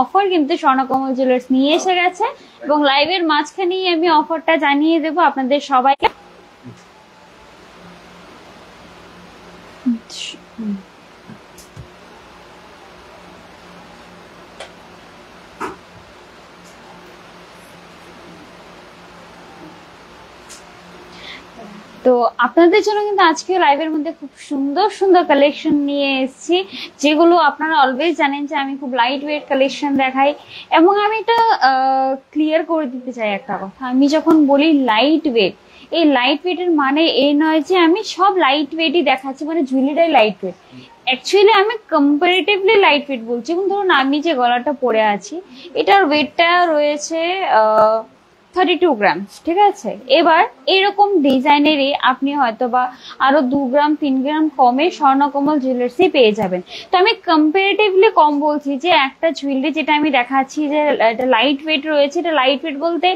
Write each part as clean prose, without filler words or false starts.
Offer কিন্তু Swarnakamal jewellers নিয়ে এসে গেছে এবং লাইভের মাঝখানেই আমি অফারটা জানিয়ে দেবো আপনাদের সবাইকে। তো আপনাদের জন্য কিন্তু আজকে লাইভের মধ্যে খুব সুন্দর সুন্দর কালেকশন নিয়ে এসেছি, যেগুলো আপনারা অলওয়েজ জানেন যে আমি খুব লাইট ওয়েট কালেকশন দেখাই। এবং আমি এটা ক্লিয়ার করে দিতে চাই একটা কথা, আমি যখন বলি লাইট ওয়েট, এই লাইট ওয়েটের মানে এই নয় যে আমি সব লাইট ওয়েটই দেখাচ্ছি, মানে জুয়েলারি লাইট ওয়েট। অ্যাকচুয়ালি আমি কম্পারেটিভলি লাইট ওয়েট বলছি। এবং ধরুন আমি যে গলাটা পরে আছি এটার ওয়েটটা রয়েছে 32 গ্রাম, ঠিক আছে। এবার এরকম ডিজাইনেরই আপনি হয়তো বা আরো 2 গ্রাম 3 গ্রাম কমে স্বর্ণকমল জুয়েলার্সই পেয়ে যাবেন। তো আমি কম্পারেটিভলি কম বলছি, যে একটা জুয়েলারি যেটা আমি দেখাচ্ছি যে এটা লাইট ওয়েট রয়েছে, এটা লাইট ওয়েট বলতে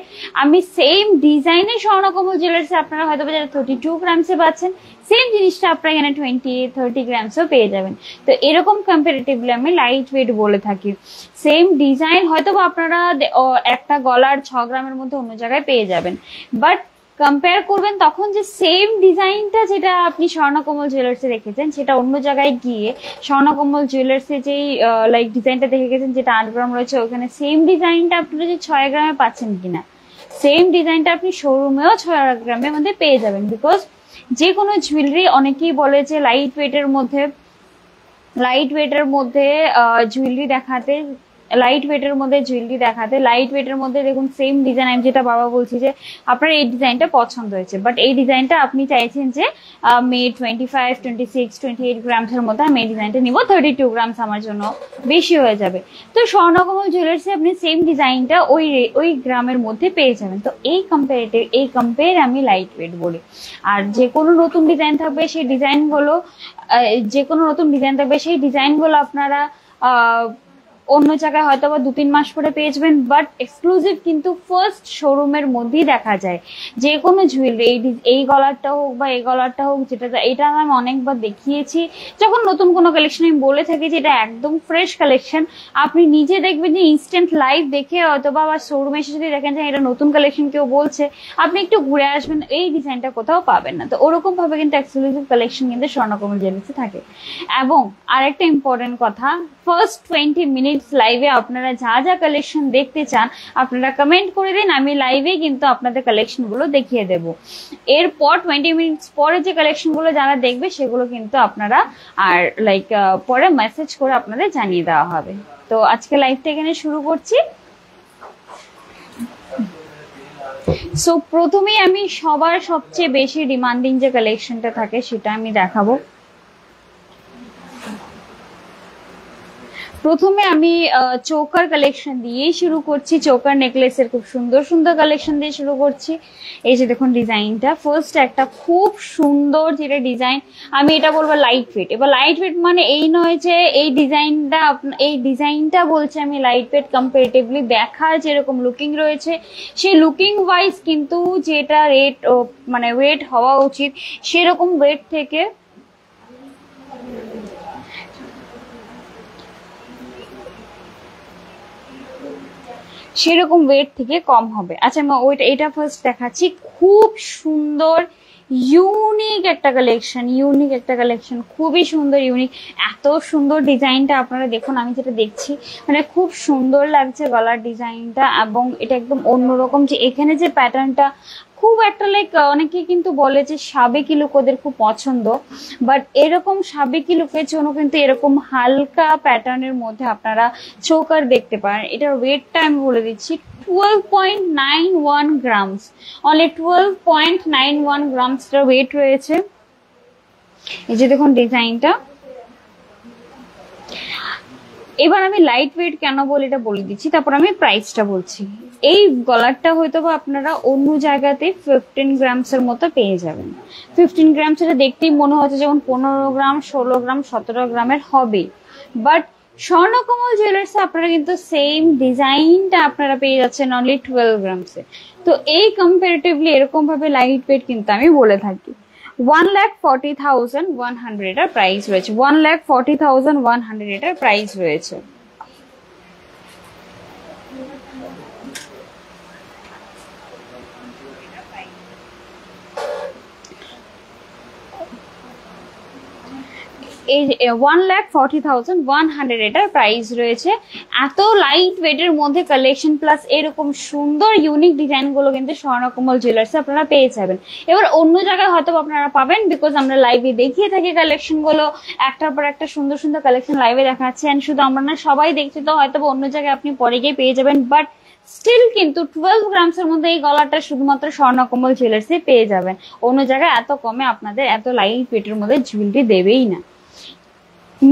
আমি সেম ডিজাইনের স্বর্ণকমল জুয়েলার্সে আপনারা হয়তো বা যারা 32 গ্রামসে পাচ্ছেন, সেম জিনিসটা আপনারা এখানে 20-30 গ্রামসও পেয়ে যাবেন। তো এরকম কম্পারেটিভলি আমি লাইট ওয়েট বলে থাকি। সেম ডিজাইন হয়তো বা আপনারা একটা গলার 6 গ্রামের মধ্যে অন্য জায়গায় পেয়ে যাবেন, বাট কম্পেয়ার করবেন তখন যে সেম ডিজাইনটা যেটা আপনি স্বর্ণকমল জুয়েলার্সে রেখেছেন সেটা অন্য জায়গায় গিয়ে স্বর্ণকমল জুয়েলার্সে যেই লাইক ডিজাইনটা দেখে গেছেন যেটা 8 গ্রাম রয়েছে, ওখানে সেম ডিজাইনটা আপনারা যে 6 গ্রামে পাচ্ছেন কিনা, সেম ডিজাইনটা আপনি শোরুমেও 6 গ্রামের মধ্যে পেয়ে যাবেন। বিকজ যে কোনো জুয়েলারি অনেকেই বলে যে লাইট ওয়েটের মধ্যে জুয়েলারি দেখাতে, লাইট ওয়েটের মধ্যে দেখুন সেম ডিজাইন। আমি যেটা বাবা বলছি যে আপনার এই ডিজাইনটা পছন্দ হয়েছে, বাট এই ডিজাইনটা আপনি চাইছেন যে মে 25, 26, 28 গ্রামসের মধ্যে আমি এই ডিজাইনটা নিব, 32 গ্রামস আমার জন্য বেশি হয়ে যাবে। তো স্বর্ণকমল জুয়েলার্সে আপনি সেম ডিজাইনটা ওই গ্রামের মধ্যে পেয়ে যাবেন। তো এই কম্পেয়ার আমি লাইট ওয়েট বলি। আর যে কোনো নতুন ডিজাইন থাকবে সেই ডিজাইনগুলো আপনারা অন্য জায়গায় হয়তো বা 2-3 মাস পরে পেয়ে যাবেন, বাট এক্সক্লুসিভ কিন্তু ফার্স্ট শোরুমের মধ্যেই দেখা যায়। যে কোনো জুয়েলারি, এই গলারটা হোক বা এই গলারটা হোক, এটা আমি অনেকবার দেখিয়েছি। যখন নতুন কোনো কালেকশন আমি বলে থাকি যে এটা একদম ফ্রেশ কালেকশন, আপনি নিজে দেখবেন যে ইনস্ট্যান্ট লাইভ দেখে হয়তো বা শোরুমে এসে যদি দেখেন যে এটা নতুন কালেকশন কেউ বলছে, আপনি একটু ঘুরে আসবেন, এই ডিজাইনটা কোথাও পাবেন না। তো ওরকম ভাবে কিন্তু এক্সক্লুসিভ কালেকশন কিন্তু স্বর্ণকমল জুয়েলার্সে থাকে। এবং আরেকটা ইম্পর্টেন্ট কথা, ফার্স্ট 20 মিনিট লাইভে আপনারা যা যা কালেকশন দেখতে চান আপনারা কমেন্ট করে দিন, আমি লাইভে কিন্তু আপনাদের কালেকশন গুলো দেখিয়ে দেব। এরপর 20 মিনিটস পরে যে কালেকশন গুলো যারা দেখবে সেগুলো কিন্তু আপনারা আর পরে মেসেজ করে আপনাদের জানিয়ে দেওয়া হবে। তো আজকে লাইভটা এখানে শুরু করছি। সো প্রথমেই আমি সবার সবচেয়ে বেশি ডিমান্ডিং যে কালেকশনটা থাকে সেটা আমি দেখাবো। প্রথমে আমি চোকার কালেকশন দিয়েই শুরু করছি। চোকার নেকলেসের খুব সুন্দর সুন্দর কালেকশন দিয়ে শুরু করছি। এই যে দেখুন ডিজাইনটা, ফার্স্ট একটা খুব সুন্দর যেটা ডিজাইন, আমি এটা বলবো লাইট ওয়েট। এবার লাইট ওয়েট মানে এই নয় যে এই ডিজাইনটা বলছে আমি লাইট ওয়েট, কম্পারেটিভলি দেখার যেরকম লুকিং রয়েছে সেই লুকিং ওয়াইজ কিন্তু যেটা রেট মানে ওয়েট হওয়া উচিত সেরকম ওয়েট থেকে কম হবে। আচ্ছা আমি এটা ফার্স্ট দেখাচ্ছি। খুব সুন্দর ইউনিক একটা কালেকশন, খুবই সুন্দর ইউনিক। এত সুন্দর ডিজাইনটা আপনারা দেখুন, আমি যেটা দেখছি মানে খুব সুন্দর লাগছে গলার ডিজাইনটা। এবং এটা একদম অন্যরকম, যে এখানে যে প্যাটার্নটা খুব একটা অনেকে কিন্তু বলে যে সাবেকি লুক ওদের খুব পছন্দ, বাট এরকম সাবেকি লুকের জন্য কিন্তু এরকম হালকা প্যাটার্নের মধ্যে আপনারা চোকার দেখতে পারেন। এটার ওয়েটটা আমি বলে দিচ্ছি 12.91 গ্রামস, অনলি 12.91 গ্রামস ওয়েট রয়েছে। এই যে দেখুন ডিজাইনটা। এবার আমি লাইট ওয়েট কেন বলি এটা বলে দিচ্ছি, তারপর আমি প্রাইসটা বলছি। এই গলারটা হয়তো বা আপনারা অন্য জায়গাতে 15 গ্রামস এর মতো পেয়ে যাবেন। 15 গ্রামস এটা দেখতেই মনে হচ্ছে যেমন 15 গ্রাম, 16 গ্রাম, 17 গ্রামের হবে, বাট স্বর্ণকমল জুয়েলার্সে আপনারা কিন্তু সেম ডিজাইনটা আপনারা পেয়ে যাচ্ছেন অনলি 12 গ্রামসে। তো এই কম্পারেটিভলি এরকম ভাবে লাইট ওয়েট কিন্তু আমি বলে থাকি। 1,40,100 এটার প্রাইস রয়েছে। 1,40,100 এটার প্রাইস রয়েছে। এই 1,40,100 এটার প্রাইস রয়েছে। এত লাইট ওয়েটের মধ্যে কালেকশন প্লাস এরকম সুন্দর ইউনিক ডিজাইন গুলো কিন্তু স্বর্ণকমল জুয়েলার্স আপনারা পেয়ে যাবেন। এবার অন্য জায়গায় হয়তো আপনারা পাবেন, বিকজ আমরা লাইভে দেখিয়ে থাকি কালেকশন গুলো, একটার পর একটা সুন্দর সুন্দর কালেকশন লাইভে দেখাচ্ছে। এন্ড শুধু আমরা না, সবাই দেখছি, তো হয়তো অন্য জায়গায় আপনি পরে গিয়ে পেয়ে যাবেন। বাট স্টিল কিন্তু 12 গ্রামসের মধ্যে এই গলাটা শুধুমাত্র স্বর্ণকমল জুয়েলার্সে পেয়ে যাবেন। অন্য জায়গায় এত কমে আপনাদের এত লাইট ওয়েটের মধ্যে জুয়েলারি দেবেই না।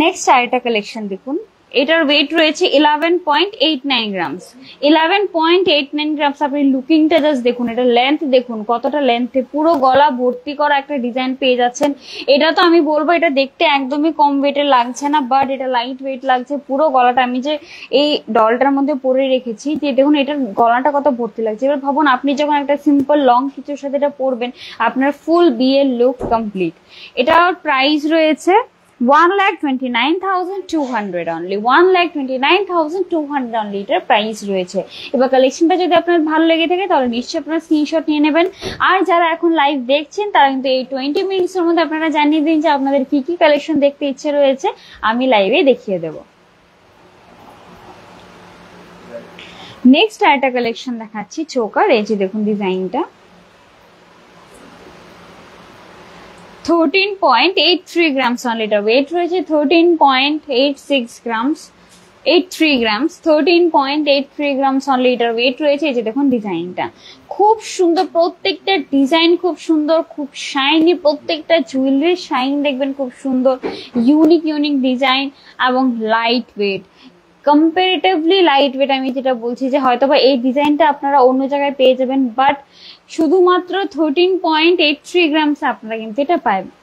নেক্সট আরেকটা কালেকশন দেখুন, এটার ওয়েট রয়েছে 11.89 গ্রামস। 11.89 গ্রামস। আপনি লুকিংটা জাস্ট দেখুন, এটা লেন্থ দেখুন কতটা লেন্থে, পুরো গলা ভর্তি করা একটা ডিজাইন পেয়ে যাচ্ছেন। এটা তো আমি বলবো এটা দেখতে একদমই কম ওয়েটের লাগছে না, বাট এটা লাইট ওয়েট লাগছে। পুরো গলাটা আমি যে এই ডলটার মধ্যে পরে রেখেছি, যে দেখুন এটার গলাটা কত ভর্তি লাগছে। এবার ভাবুন আপনি যখন একটা সিম্পল লং কিছুর সাথে এটা পরবেন, আপনার ফুল বিয়ের লুক কমপ্লিট। এটার প্রাইস রয়েছে 1,29,200 অনলি। 1,29,200 অনলি এটার প্রাইস রয়েছে। এবার কালেকশনটা যদি আপনার ভালো লেগে থাকে তাহলে নিশ্চয়ই আপনারা স্ক্রিনশট নিয়ে নেবেন। আর যারা এখন লাইভ দেখছেন তারা কিন্তু এই 20 মিনিটসের মধ্যে আপনারা জানিয়ে দিন যে আপনাদের কি কি কালেকশন দেখতে ইচ্ছে রয়েছে, আমি লাইভে দেখিয়ে দেবো। নেক্সট আরেকটা কালেকশন দেখাচ্ছি চোকার। এই যে দেখুন ডিজাইনটা 13.83 গ্রামস অনলি। এটা ওয়েট রয়েছে 13.86 গ্রামস, 83 গ্রামস, 13.83 গ্রামস অনলি এটার ওয়েট রয়েছে। এই যে দেখুন ডিজাইনটা খুব সুন্দর, প্রত্যেকটা ডিজাইন খুব সুন্দর, খুব শাইনি, প্রত্যেকটা জুয়েলারির শাইন দেখবেন খুব সুন্দর, ইউনিক ইউনিক ডিজাইন এবং light weight, comparatively light weight. আমি যেটা বলছি যে হয়তোবা এই ডিজাইনটা আপনারা অন্য জায়গায় পেয়ে যাবেন, বাট শুধুমাত্র 13.83 গ্রামস আপনারা কিন্তু এটা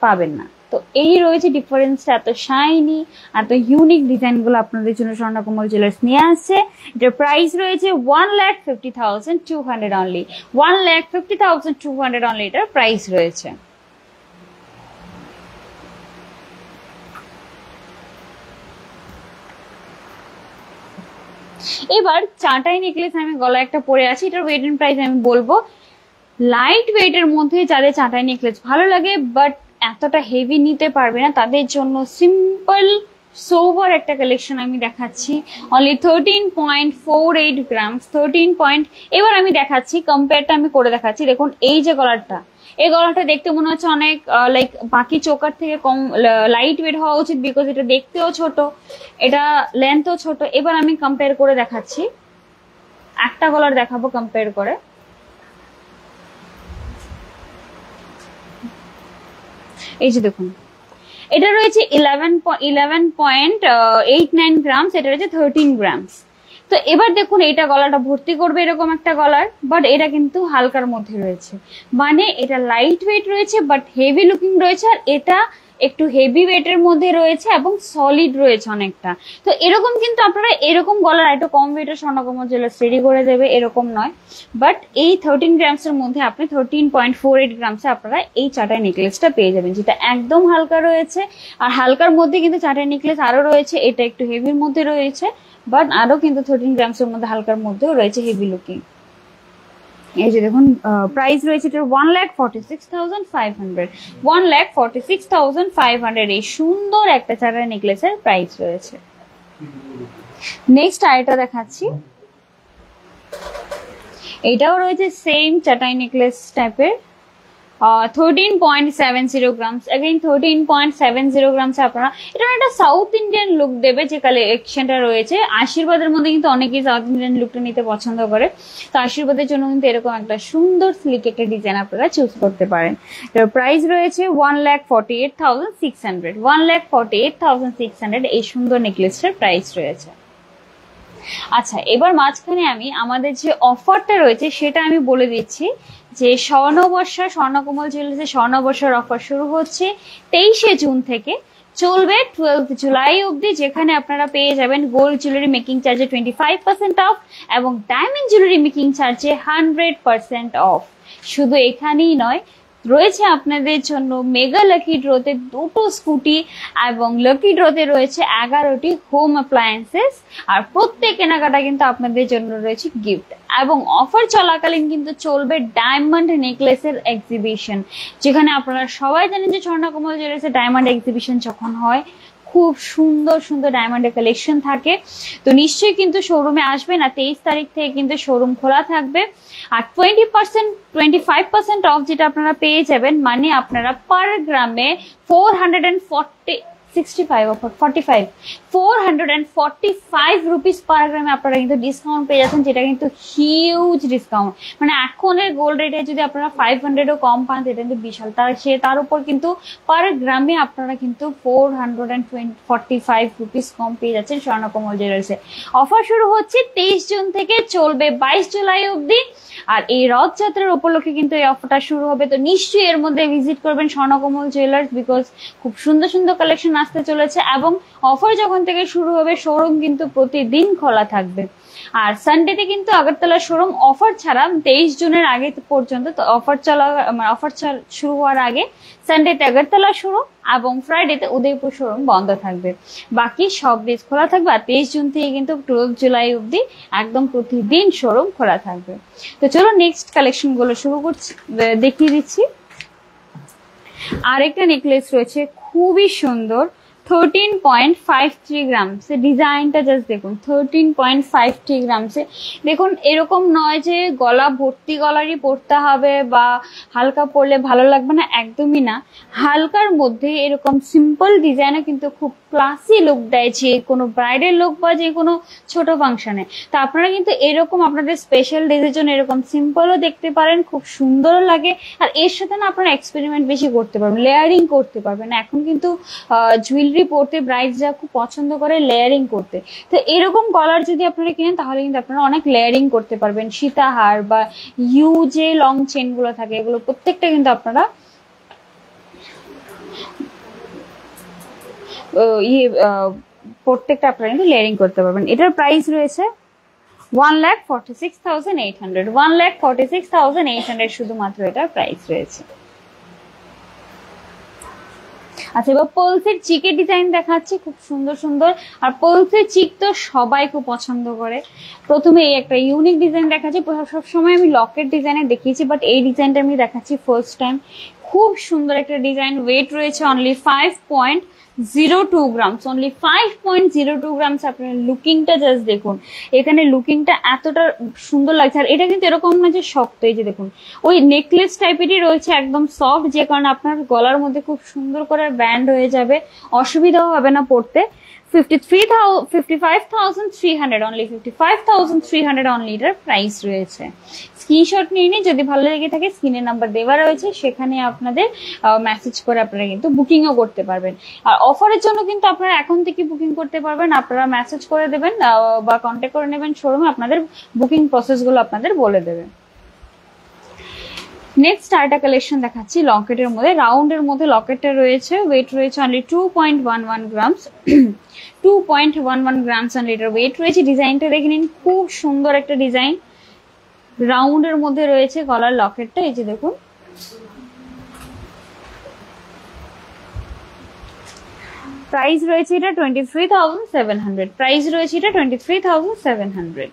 পাবেন না। তো এই রয়েছে ডিফারেন্সটা, এত শাইনি এত ইউনিক ডিজাইন গুলো আপনাদের জন্য স্বর্ণকমল জুয়েলার্স নিয়ে আসছে। এটার প্রাইস রয়েছে 1,50,200 অনলি। 1,50,200 অনলি এটার প্রাইস রয়েছে। এবার চাটাই নেকলেস আমি গলায় একটা পরে আছি, এটার ওয়েট এন্ড প্রাইস আমি বলবো। লাইট ওয়েটের মধ্যে যাদের চাটাই নেকলেস ভালো লাগে বাট এতটা হেভি নিতে পারবে না, তাদের জন্য সিম্পল সোভার একটা কালেকশন আমি দেখাচ্ছি। Only 13.48 grams, 13. এবার আমি দেখাচ্ছি কম্পেয়ারটা আমি করে দেখাচ্ছি। দেখুন এই যে গলারটা, এই গলাটা দেখতে মনে হচ্ছে অনেক লাইক বাকি চোকার থেকে কম লাইট ওয়েট হওয়া উচিত, বিকজ এটা দেখতেও ছোট, এটা লেন্থও ছোট। এবার আমি কম্পেয়ার করে দেখাচ্ছি, একটা গলার দেখাবো কম্পেয়ার করে। এই যে দেখুন এটা রয়েছে 11.89 গ্রামস, এটা রয়েছে 13 গ্রামস। তো এবার দেখুন এইটা গলাটা ভর্তি করবে এরকম একটা গলার, বাট এটা কিন্তু হালকার মধ্যে রয়েছে, মানে এটা লাইট ওয়েট রয়েছে বাট হেভি লুকিং রয়েছে, আর এটা একটু হেভি ওয়েটের মধ্যে রয়েছে এবং সলিড রয়েছে অনেকটা। তো এরকম কিন্তু আপনারা এরকম গলার একটু কম ওয়েটের স্বর্ণকমল জুয়েলার্স রেডি করে দেবে এরকম নয়, বাট এই 13 গ্রামসের মধ্যে আপনি 13.48 গ্রামসে আপনারা এই চাটাই নেকলেসটা পেয়ে যাবেন, যেটা একদম হালকা রয়েছে। আর হালকার মধ্যে কিন্তু চাটাই নেকলেস আরো রয়েছে, এটা একটু হেভির মধ্যে রয়েছে, বাট আরো কিন্তু 13 গ্রামসের মধ্যে হালকার মধ্যেও রয়েছে হেভি লুকিং। এই যে দেখুন প্রাইস রয়েছে এটার 1,46,500, 1,46,500 এই সুন্দর একটা চাটাই নেকলেসের প্রাইস রয়েছে। নেক্সট আরেকটা দেখাচ্ছি, এটাও রয়েছে সেম চাটাই নেকলেস টাইপের, 13.70 গ্রামস, अगेन 13.70 গ্রামস। আপনারা এটা একটা সাউথ ইন্ডিয়ান লুক দেবে যে কালেকশনটা রয়েছে। আশীর্বাদের মধ্যে কিন্তু অনেকেই সাউথ ইন্ডিয়ান লুকটা নিতে পছন্দ করে, তো আশীর্বাদের জন্য কিন্তু এরকম একটা সুন্দর স্লিক একটা ডিজাইন আপনারা চুজ করতে পারেন। এটার প্রাইস রয়েছে 1,48,600, 1,48,600 এই সুন্দর নেকলেসটার প্রাইস রয়েছে। আচ্ছা এবার মাঝখানে আমি আমাদের যে অফারটা রয়েছে সেটা আমি বলে দিচ্ছি, যে স্বর্ণবর্ষা স্বর্ণকমল জুয়েলার্সের স্বর্ণবর্ষার অফার শুরু হচ্ছে 23শে জুন থেকে, চলবে 12 জুলাই অবধি, যেখানে আপনারা পেয়ে যাবেন গোল্ড জুয়েলারি মেকিং চার্জে 25% অফ এবং ডায়মন্ড জুয়েলারি মেকিং চার্জে 100% অফ। শুধু এখানেই নয়, রয়েছে আপনাদের জন্য মেগা লাকি ড্রোতে দুটো স্কুটি এবং লাকি ড্রোতে রয়েছে 11টি হোম অ্যাপ্লায়েন্সেস। আর প্রত্যেক কেনাকাটা কিন্তু আপনাদের জন্য রয়েছে গিফট। এবং অফার চলাকালীন কিন্তু চলবে ডায়মন্ড নেকলেসের এক্সিবিশন, যেখানে আপনারা সবাই জানেন যে স্বর্ণকমল জুয়েলার্সে ডায়মন্ড এক্সিবিশন যখন হয় খুব সুন্দর সুন্দর ডায়মন্ডের কালেকশন থাকে। তো নিশ্চয়ই কিন্তু শোরুমে আসবেন। আর 23 তারিখ থেকে কিন্তু শোরুম খোলা থাকবে। আর 25% অফ যেটা আপনারা পেয়ে যাবেন, মানে আপনারা পার গ্রামে 445 রুপিস পার গ্রামে আপনারা কিন্তু ডিসকাউন্ট পেয়ে যাচ্ছেন, যেটা কিন্তু হিউজ ডিসকাউন্ট। মানে এখনের গোল্ড রেটে যদি আপনারা 500ও কম পান, সেটা কিন্তু বিশাল। তার উপর কিন্তু পার গ্রামে আপনারা কিন্তু 445 রুপিস কম পেয়ে যাচ্ছেন স্বর্ণকমল জুয়েলার্সে। অফার শুরু হচ্ছে 23 জুন থেকে, চলবে 22 জুলাই অবধি। আর এই রথযাত্রার উপলক্ষে কিন্তু এই অফারটা শুরু হবে। তো নিশ্চয়ই এর মধ্যে ভিজিট করবেন স্বর্ণকমল জুয়েলার্স, বিকজ খুব সুন্দর সুন্দর কালেকশন আসতে চলেছে। এবং অফার যখন থেকে শুরু হবে, শোরুম কিন্তু প্রতিদিন খোলা থাকবে। আর সানডেতে কিন্তু আগরতলা শোরুম অফার ছাড়া 23 জুনের আগে পর্যন্ত, তো অফার শুরু হওয়ার আগে সানডেতে আগরতলা শোরুম এবং ফ্রাইডেতে উদয়পুর শোরুম বন্ধ থাকবে। বাকি সব ডেজ খোলা থাকবে। আর 23 জুন থেকে কিন্তু 12 জুলাই অবধি একদম প্রতিদিন শোরুম খোলা থাকবে। তো চলো নেক্সট কালেকশন গুলো শুরু করছি, দেখিয়ে দিচ্ছি। আরেকটা নেকলেস রয়েছে খুবই সুন্দর, 13.53 গ্রামস। ডিজাইনটা জাস্ট দেখুন, 13.53 গ্রামসে। দেখুন এরকম নয় যে গলা ভর্তি গলারই পরতে হবে বা হালকা পরলে ভালো লাগবে না, একদমই না। হালকার মধ্যে এরকম সিম্পল ডিজাইনে কিন্তু খুব ক্লাসি লুক দেয়, যে কোনো ব্রাইডাল লুক বা যে কোনো ছোট ফাংশনে। তো আপনারা কিন্তু এরকম আপনাদের স্পেশাল ডেজের জন্য এরকম সিম্পলও দেখতে পারেন, খুব সুন্দরও লাগে। আর এর সাথে না আপনারা এক্সপেরিমেন্ট বেশি করতে পারবেন, লেয়ারিং করতে পারবেন। এখন কিন্তু জুয়েলারি পরতে ব্রাইডরা খুব পছন্দ করে লেয়ারিং করতে। তো এরকম কলার যদি আপনারা কিনেন, তাহলে কিন্তু আপনারা অনেক লেয়ারিং করতে পারবেন। সীতাহার বা ইউ যে লং চেন গুলো থাকে, এগুলো প্রত্যেকটা কিন্তু আপনারা প্রত্যেকটা আপনারা কিন্তু লেয়ারিং করতে পারবেন। এটার প্রাইস রয়েছে 1,46,800। 1,46,800 শুধুমাত্র এটার প্রাইস রয়েছে। আচ্ছা, এবার পলসের চিকের ডিজাইন দেখাচ্ছি, খুব সুন্দর সুন্দর। আর পলসের চিক তো সবাই খুব পছন্দ করে। প্রথমে এই একটা ইউনিক ডিজাইন দেখাচ্ছি। সবসময় আমি লকেট ডিজাইনে দেখিয়েছি, বাট এই ডিজাইনটা আমি দেখাচ্ছি ফার্স্ট টাইম। খুব সুন্দর একটা ডিজাইন। ওয়েট রয়েছে অনলি 5.02 গ্রামস। Only 5.02 grams. আপনার লুকিংটা জাস্ট দেখুন, এখানে লুকিংটা এতটা সুন্দর লাগছে। আর এটা কিন্তু এরকম না যে শক্ত, এই যে দেখুন ওই নেকলেস টাইপেরই রয়েছে, একদম সফট, যে কারণে আপনার গলার মধ্যে খুব সুন্দর করে ব্যান্ড হয়ে যাবে, অসুবিধাও হবে না পড়তে। 55,300 অনলি, 55,300 অনলি এটার প্রাইস রয়েছে। স্ক্রিনশট নিয়ে নিন, যদি ভালো লেগে থাকে স্ক্রিনে নাম্বার দেওয়া রয়েছে, সেখানে আপনাদের মেসেজ করে আপনারা কিন্তু বুকিংও করতে পারবেন। আর অফারের জন্য কিন্তু আপনারা এখন থেকে বুকিং করতে পারবেন। আপনারা মেসেজ করে দেবেন বা কন্ট্যাক্ট করে নেবেন শোরুমে, আপনাদের বুকিং প্রসেস গুলো আপনাদের বলে দেবে। নেক্সট আরেকটা কালেকশন দেখাচ্ছি লকেটের মধ্যে, রাউন্ডের মধ্যে লকেটটা রয়েছে। ওয়েট রয়েছে অনলি 2.11 গ্রামস। 2.11 গ্রামস অনলি এটার ওয়েট রয়েছে। ডিজাইনটা দেখে নিন, খুব সুন্দর একটা ডিজাইন। রাউন্ডের মধ্যে রয়েছে গলার লকেটটা, এই যে দেখুন। প্রাইস রয়েছে এটা 23,700। প্রাইস রয়েছে এটা 23,700।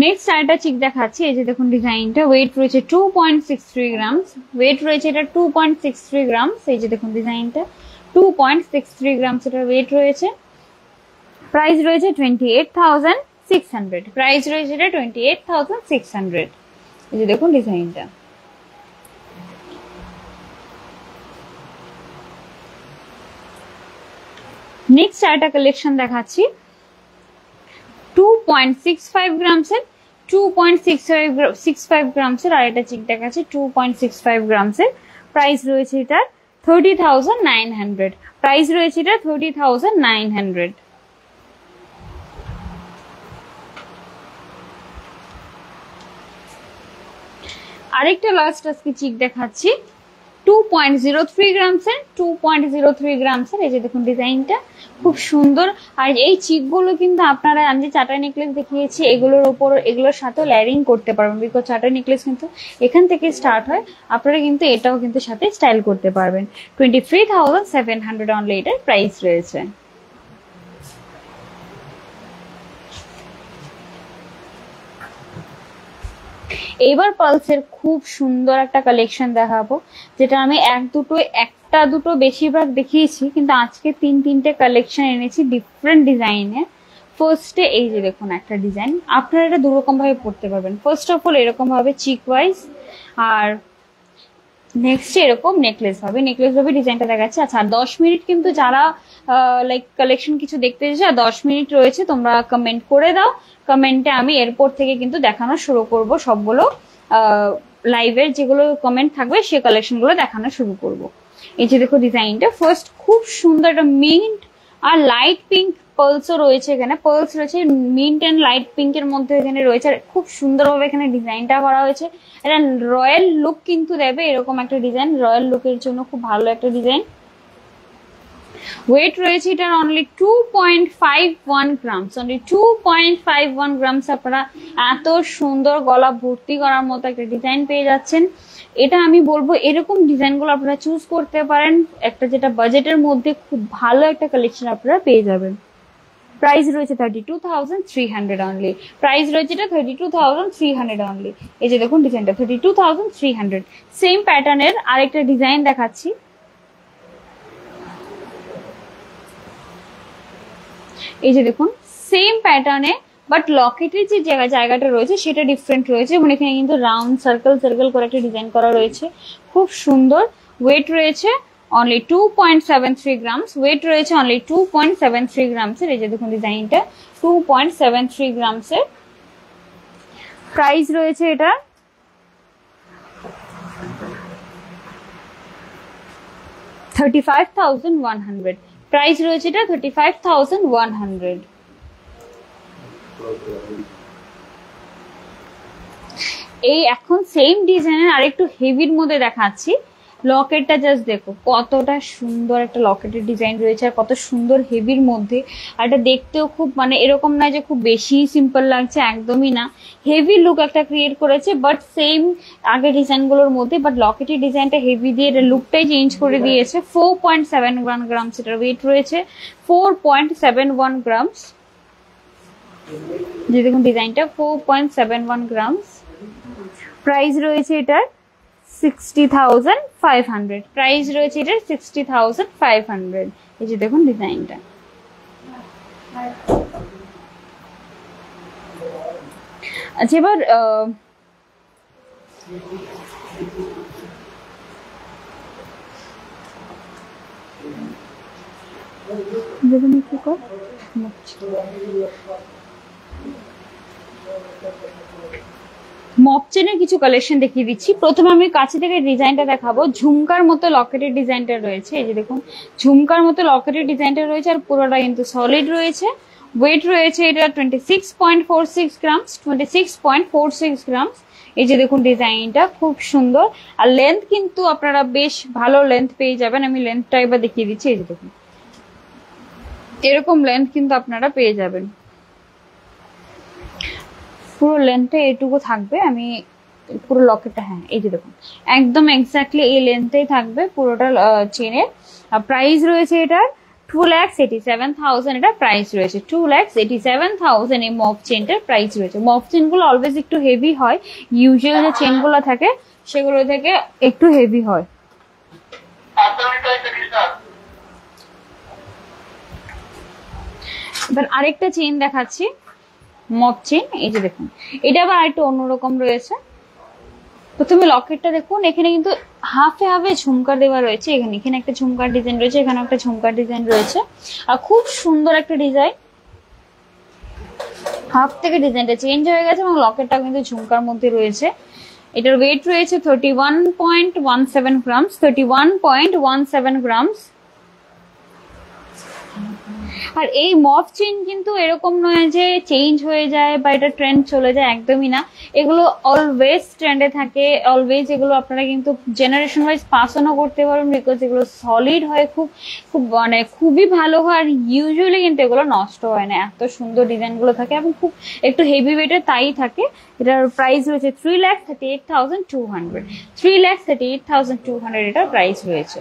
নেক্সট আরেকটা চিক দেখাচ্ছি, এই যে দেখুন ডিজাইনটা। ওয়েট রয়েছে 2.63 গ্রামস। ওয়েট রয়েছে এটা 2.63 গ্রামস। এই যে দেখুন ডিজাইনটা, 2.63 গ্রামস এটার ওয়েট রয়েছে। প্রাইস রয়েছে 28,600। প্রাইস রয়েছে এটা 28,600। এই যে দেখুন ডিজাইনটা। নেক্সট আরেকটা কালেকশন দেখাচ্ছি 2.65 গ্রামসের। 2.65 গ্রামসের আরেকটা চিক দেখাচ্ছি 2.65 গ্রামসের। প্রাইস রয়েছে এটার 30,900। প্রাইস রয়েছে এটা 30,900। আরেকটা লাস্ট আজকে চিক দেখাচ্ছি, 2.03 গ্রামসের 2.03 গ্রামসের। এই যে দেখুন ডিজাইনটা খুব সুন্দর। আর এই চিকগুলো কিন্তু আপনারা আমি যে চাটাই নেকলেস দেখিয়েছি এগুলোর উপর এগুলোর সাথেও লেয়ারিং করতে পারবেন, বিকজ চাটাই নেকলেস কিন্তু এখান থেকে স্টার্ট হয়, আপনারা কিন্তু এটাও কিন্তু সাথে স্টাইল করতে পারবেন। 23,700 অনলি এটার প্রাইস রয়েছে। এইবার পালসের খুব সুন্দর একটা কালেকশন দেখাবো, যেটা আমি একটা দুটো বেশিরভাগ দেখিয়েছি, কিন্তু আজকে তিনটে কালেকশন এনেছি ডিফারেন্ট ডিজাইনের। ফার্স্টে এই যে দেখুন একটা ডিজাইন, আপনারা এটা দুরকম ভাবে পড়তে পারবেন। ফার্স্ট অফ অল এরকম ভাবে চিক ওয়াইজ, আর নেক্সট এরকম নেকলেস হবে, ডিজাইনটা দেখাচ্ছে। আচ্ছা 10 মিনিট কিন্তু যারা লাইক কালেকশন কিছু দেখতে চাইছে 10 মিনিট রয়েছে, তোমরা কমেন্ট করে দাও, কমেন্টে আমি এরপর থেকে কিন্তু দেখানো শুরু করব, সবগুলো লাইভের যেগুলো কমেন্ট থাকবে সেই কালেকশন গুলো দেখানো শুরু করব। এই যে দেখো ডিজাইনটা ফার্স্ট খুব সুন্দর একটা মিন্ট আর লাইট পিঙ্ক পার্লসও রয়েছে, এখানে পার্লস রয়েছে মিন্ট এন্ড লাইট পিঙ্কের মধ্যে এখানে রয়েছে, আর খুব সুন্দরভাবে এখানে ডিজাইনটা করা হয়েছে। এটা রয়্যাল লুক কিন্তু দেবে এরকম একটা ডিজাইন, রয়্যাল লুকের জন্য খুব ভালো একটা ডিজাইন। ওয়েট রয়েছে এটার অনলি 2.51 গ্রামস, অনলি 2.51 গ্রামস। আপনারা এত সুন্দর গলা ভর্তি করার মতো একটা ডিজাইন পেয়ে যাচ্ছেন। এটা আমি বলবো এরকম ডিজাইনগুলো আপনারা চুজ করতে পারেন, একটা যেটা বাজেটের মধ্যে খুব ভালো একটা কালেকশন আপনারা পেয়ে যাবেন। প্রাইস রয়েছে 32,300 অনলি, প্রাইস রয়েছে এটা 32,300 অনলি। এই যে দেখুন ডিজাইনটা 32,300। সেম প্যাটার্নের আরেকটা ডিজাইন দেখাচ্ছি। এই যে দেখুন সেম প্যাটার্নে, বাট লকেটের যে জায়গাটা রয়েছে সেটা ডিফারেন্ট রয়েছে, মানে এখানে কিন্তু রাউন্ড সার্কেল করে একটা ডিজাইন করা রয়েছে, খুব সুন্দর। ওয়েট রয়েছে অনলি 2.73 গ্রামস, ওয়েট রয়েছে অনলি 2.73 গ্রামসের। এই যে দেখুন ডিজাইনটা 2.73 গ্রামসের। প্রাইস রয়েছে এটা 35,100, প্রাইস রয়েছে এটা 35,100। এই এখন সেম ডিজাইনের আরেকটু হেভির মধ্যে দেখাচ্ছি। লকেটটা জাস্ট দেখো কতটা সুন্দর একটা লকেটের ডিজাইন রয়েছে, আর কত সুন্দর হেভির মধ্যে। আর এটা দেখতেও খুব মানে এরকম না যে খুব বেশি সিম্পল লাগছে, একদমই না, হেভি লুক একটা ক্রিয়েট করেছে, বাট সেম আগের ডিজাইনগুলোর মধ্যে, বাট লকেটের ডিজাইনটা হেভি দিয়ে এটা লুকটাই চেঞ্জ করে দিয়েছে। 4.71 গ্রামস এটার ওয়েট রয়েছে, 4.71 গ্রামস। যে দেখুন ডিজাইনটা 4.71 গ্রামস। প্রাইস রয়েছে এটার 60,500, প্রাইস রয়েছে এটার 60,500। এই যে দেখুন ডিজাইনটা। আচ্ছা এবার মপ চেনের কিছু কালেকশন দেখিয়ে দিচ্ছি। প্রথমে আমি কাছে থেকে ডিজাইনটা দেখাবো, ঝুমকার মতো লকেটের ডিজাইনটা রয়েছে। এই যে দেখুন ঝুমকার মতো লকেটের ডিজাইনটা রয়েছে, আর পুরোটা কিন্তু সলিড রয়েছে। ওয়েট রয়েছে এটা 26.46 গ্রামস, 26.46 গ্রামস। এই যে দেখুন ডিজাইনটা খুব সুন্দর, আর লেন্থ কিন্তু আপনারা বেশ ভালো লেন্থ পেয়ে যাবেন। আমি লেন্থটা এবার দেখিয়ে দিচ্ছি। এই যে দেখুন এরকম লেন্থ কিন্তু আপনারা পেয়ে যাবেন, পুরো লেন্থটা এটুকু থাকবে। আমি পুরো লকেটটা, হ্যাঁ এই যে দেখুন একদম এক্স্যাক্টলি এই লেন্থটাই থাকবে পুরোটা চেনের। প্রাইস রয়েছে এটার 2,87,000, এটা প্রাইস রয়েছে 2,87,000। এই মপ চেনটার প্রাইস রয়েছে। মপ চেন গুলো অলওয়েজ একটু হেভি হয়, ইউজুয়াল যে চেন গুলো থাকে সেগুলো থেকে একটু হেভি হয়। এবার আরেকটা চেন দেখাচ্ছি, মপ চেন। এই যে দেখুন এটা আবার আরেকটু অন্যরকম রয়েছে। প্রথমে লকেটটা দেখুন, এখানে কিন্তু হাফে হাফে ঝুমকার দেওয়া রয়েছে। এখানে একটা ঝুমকার ডিজাইন রয়েছে, এখানে একটা ঝুমকার ডিজাইন রয়েছে, আর খুব সুন্দর একটা ডিজাইন। হাফ থেকে ডিজাইনটা চেঞ্জ হয়ে গেছে, এবং লকেটটা কিন্তু ঝুমকার মধ্যে রয়েছে। এটার ওয়েট রয়েছে 31.17 গ্রামস, 31.17 গ্রামস। আর এই মফ চেইন কিন্তু এরকম নয় যে চেঞ্জ হয়ে যায় বা এটা ট্রেন্ড চলে যায়, একদমই না। এগুলো অলওয়েজ ট্রেন্ডে থাকে, অলওয়েজ এগুলো আপনারা কিন্তু জেনারেশন ওয়াইজ পাস অনও করতে পারবেন, বিকজ এগুলো সলিড হয়, খুব খুব মানে খুবই ভালো হয়। আর ইউজুয়ালি কিন্তু এগুলো নষ্ট হয় না, এত সুন্দর ডিজাইন গুলো থাকে এবং খুব একটু হেভি ওয়েটের তাই থাকে। এটার প্রাইস রয়েছে 3,38,200, 3,38,200 এটার প্রাইস রয়েছে।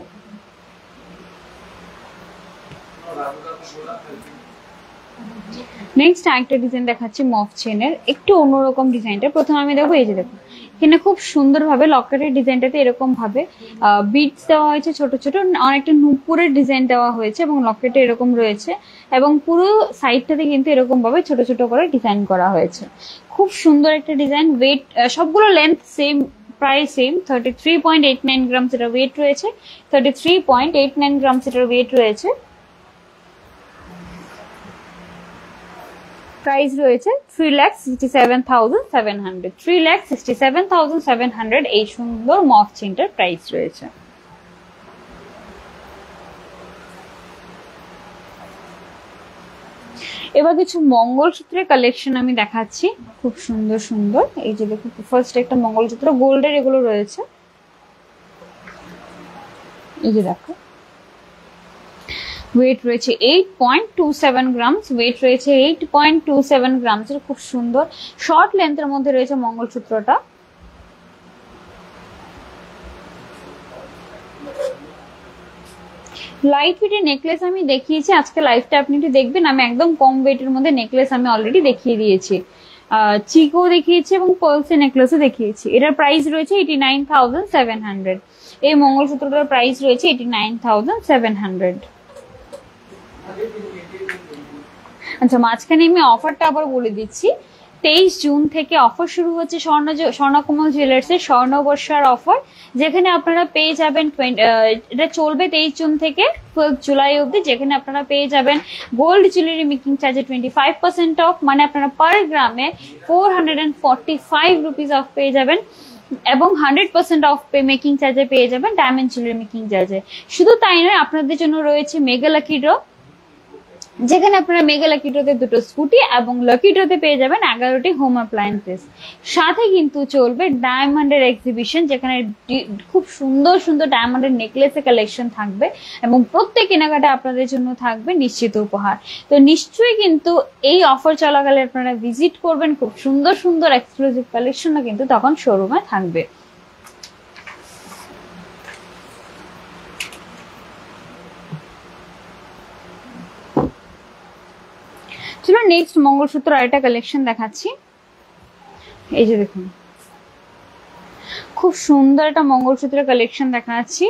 নেক্সট আরেকটা ডিজাইন দেখাচ্ছি মফ চেনের, একটু অন্যরকম ডিজাইনটা। প্রথমে আমি দেখবো, এই যে দেখো এখানে খুব সুন্দর ভাবে লকেটের ডিজাইনটাতে এরকম ভাবে বিটস দেওয়া হয়েছে, ছোট ছোট অনেকটা নুপুরের ডিজাইন দেওয়া হয়েছে এবং লকেটে এরকম রয়েছে, এবং পুরো সাইডটাতে কিন্তু এরকম ভাবে ছোট ছোট করে ডিজাইন করা হয়েছে। খুব সুন্দর একটা ডিজাইন। ওয়েট সবগুলো length same, price same, 33.89 grams এটার ওয়েট রয়েছে, 33.89 গ্রামস এটার ওয়েট রয়েছে। প্রাইস রয়েছে 3,67,700, 3,67,700 এই সুন্দর মফ চেইনটার প্রাইস রয়েছে। এবার কিছু মঙ্গলসূত্রের কালেকশন আমি দেখাচ্ছি, খুব সুন্দর সুন্দর। এই যে দেখো, ফার্স্ট একটা মঙ্গলসূত্র গোল্ডের এগুলো রয়েছে, এই যে দেখো ওয়েট রয়েছে 8.27 গ্রামস, ওয়েট রয়েছে 8.27 গ্রামস এর খুব সুন্দর শর্ট লেন্থের মধ্যে রয়েছে মঙ্গলসূত্রটা। লাইট ওয়েটের নেকলেস আমি দেখিয়েছি, আজকে লাইভটা আপনি একটু দেখবেন। আমি একদম কম ওয়েটের মধ্যে নেকলেস আমি অলরেডি দেখিয়ে দিয়েছি, চিকো দেখিয়েছি এবং পার্লসের নেকলেসও দেখিয়েছি। এটার প্রাইস রয়েছে 89,700, এই মঙ্গলসূত্রটার প্রাইস রয়েছে 89,700। আচ্ছা, মাঝখানে আমি অফারটা আবার বলে দিচ্ছি। 23 জুন থেকে অফার শুরু হচ্ছে স্বর্ণকমল জুয়েলার্স এর স্বর্ণবর্ষার অফার, যেখানে আপনারা পেয়ে যাবেন এটা চলবে 23 জুন থেকে 12 জুলাই অবধি, যেখানে আপনারা পেয়ে যাবেন গোল্ড জুয়েলারি মেকিং চার্জে 25% অফ, মানে আপনারা পার গ্রামে 445 রুপিস অফ পেয়ে যাবেন, এবং 100% অফ মেকিং চার্জে পেয়ে যাবেন ডায়মন্ড জুয়েলারি মেকিং চার্জে। শুধু তাই নয়, আপনাদের জন্য রয়েছে মেগা লাকি ড্র, যেখানে আপনারা মেগা লাকি ড্রতে দুটো স্কুটি এবং লাকি ড্রতে পেয়ে যাবেন 11টি হোম অ্যাপ্লায়েন্সেস। সাথে কিন্তু চলবে ডায়মন্ডের এক্সিবিশন, যেখানে খুব সুন্দর সুন্দর ডায়মন্ডের নেকলেসের কালেকশন থাকবে এবং প্রত্যেক কেনাকাটা আপনাদের জন্য থাকবে নিশ্চিত উপহার। তো নিশ্চয়ই কিন্তু এই অফার চলাকালে আপনারা ভিজিট করবেন, খুব সুন্দর সুন্দর এক্সক্লুসিভ কালেকশনও কিন্তু তখন শোরুমে থাকবে। চলো নেক্সট মঙ্গলসূত্র আরেকটা কালেকশন দেখাচ্ছি। এই যে দেখুন, খুব সুন্দর একটা মঙ্গলসূত্রের কালেকশন দেখাচ্ছি।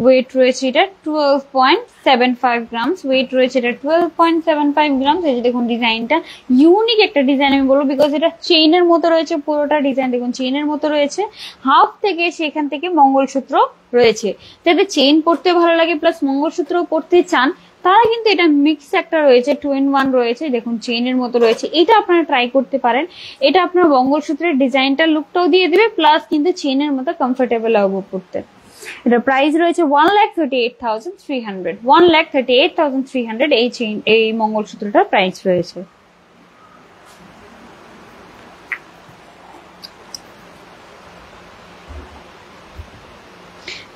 ওয়েট রয়েছে এটা 12.75 গ্রামস, ওয়েট রয়েছে এটা 12.75 গ্রামস। এই যে দেখুন ডিজাইনটা ইউনিক একটা ডিজাইন আমি বলবো, বিকজ এটা চেইনের মতো রয়েছে, পুরোটা ডিজাইন দেখুন চেইনের মতো রয়েছে, হাফ থেকে সেখান থেকে মঙ্গলসূত্র রয়েছে। যাদের চেইন পড়তে ভালো লাগে প্লাস মঙ্গলসূত্র পড়তে চান, তারা কিন্তু এটা মিক্স একটা রয়েছে, 2 in 1 রয়েছে, দেখুন চেইনের মতো রয়েছে, এটা আপনারা ট্রাই করতে পারেন। এটা আপনার মঙ্গলসূত্রের ডিজাইনটা লুকটাও দিয়ে দিবে, প্লাস কিন্তু চেইনের মতো কমফোর্টেবল হবে পড়তে। এটা প্রাইস রয়েছে 1,38,300, 1,38,300 এই চেইন, এই মঙ্গলসূত্রটার প্রাইস রয়েছে।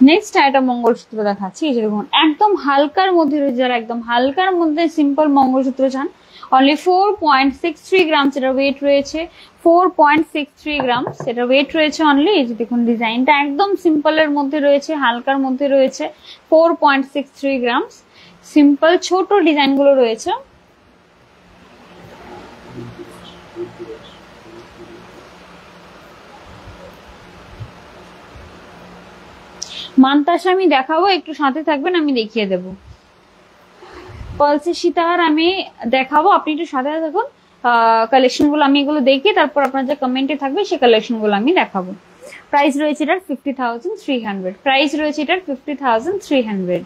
নেক্সট একটা মঙ্গলসূত্র দেখাচ্ছি। এই যে দেখুন একদম হালকার মধ্যে রয়েছে, যারা একদম হালকার মধ্যে সিম্পল মঙ্গলসূত্র চান, অনলি 4.63 গ্রামস এটার ওয়েট রয়েছে, 4.63 গ্রামস এটার ওয়েট রয়েছে অনলি। এই যে দেখুন ডিজাইনটা একদম সিম্পলের মধ্যে রয়েছে, হালকার মধ্যে রয়েছে, 4.63 গ্রামস। সিম্পল ছোট ডিজাইন গুলো রয়েছে। মানতাসা আমি দেখাবো, একটু সাথে থাকবেন, আমি দেখিয়ে দেবো। পালসের সীতাহার আমি দেখাবো, আপনি একটু সাথে থাকুন। কালেকশন গুলো আমি এগুলো দেখি, তারপর আপনার যে কমেন্টে থাকবে সেই কালেকশন গুলো আমি দেখাবো। প্রাইস রয়েছে এটার 50,300, প্রাইস রয়েছে এটার 50,300।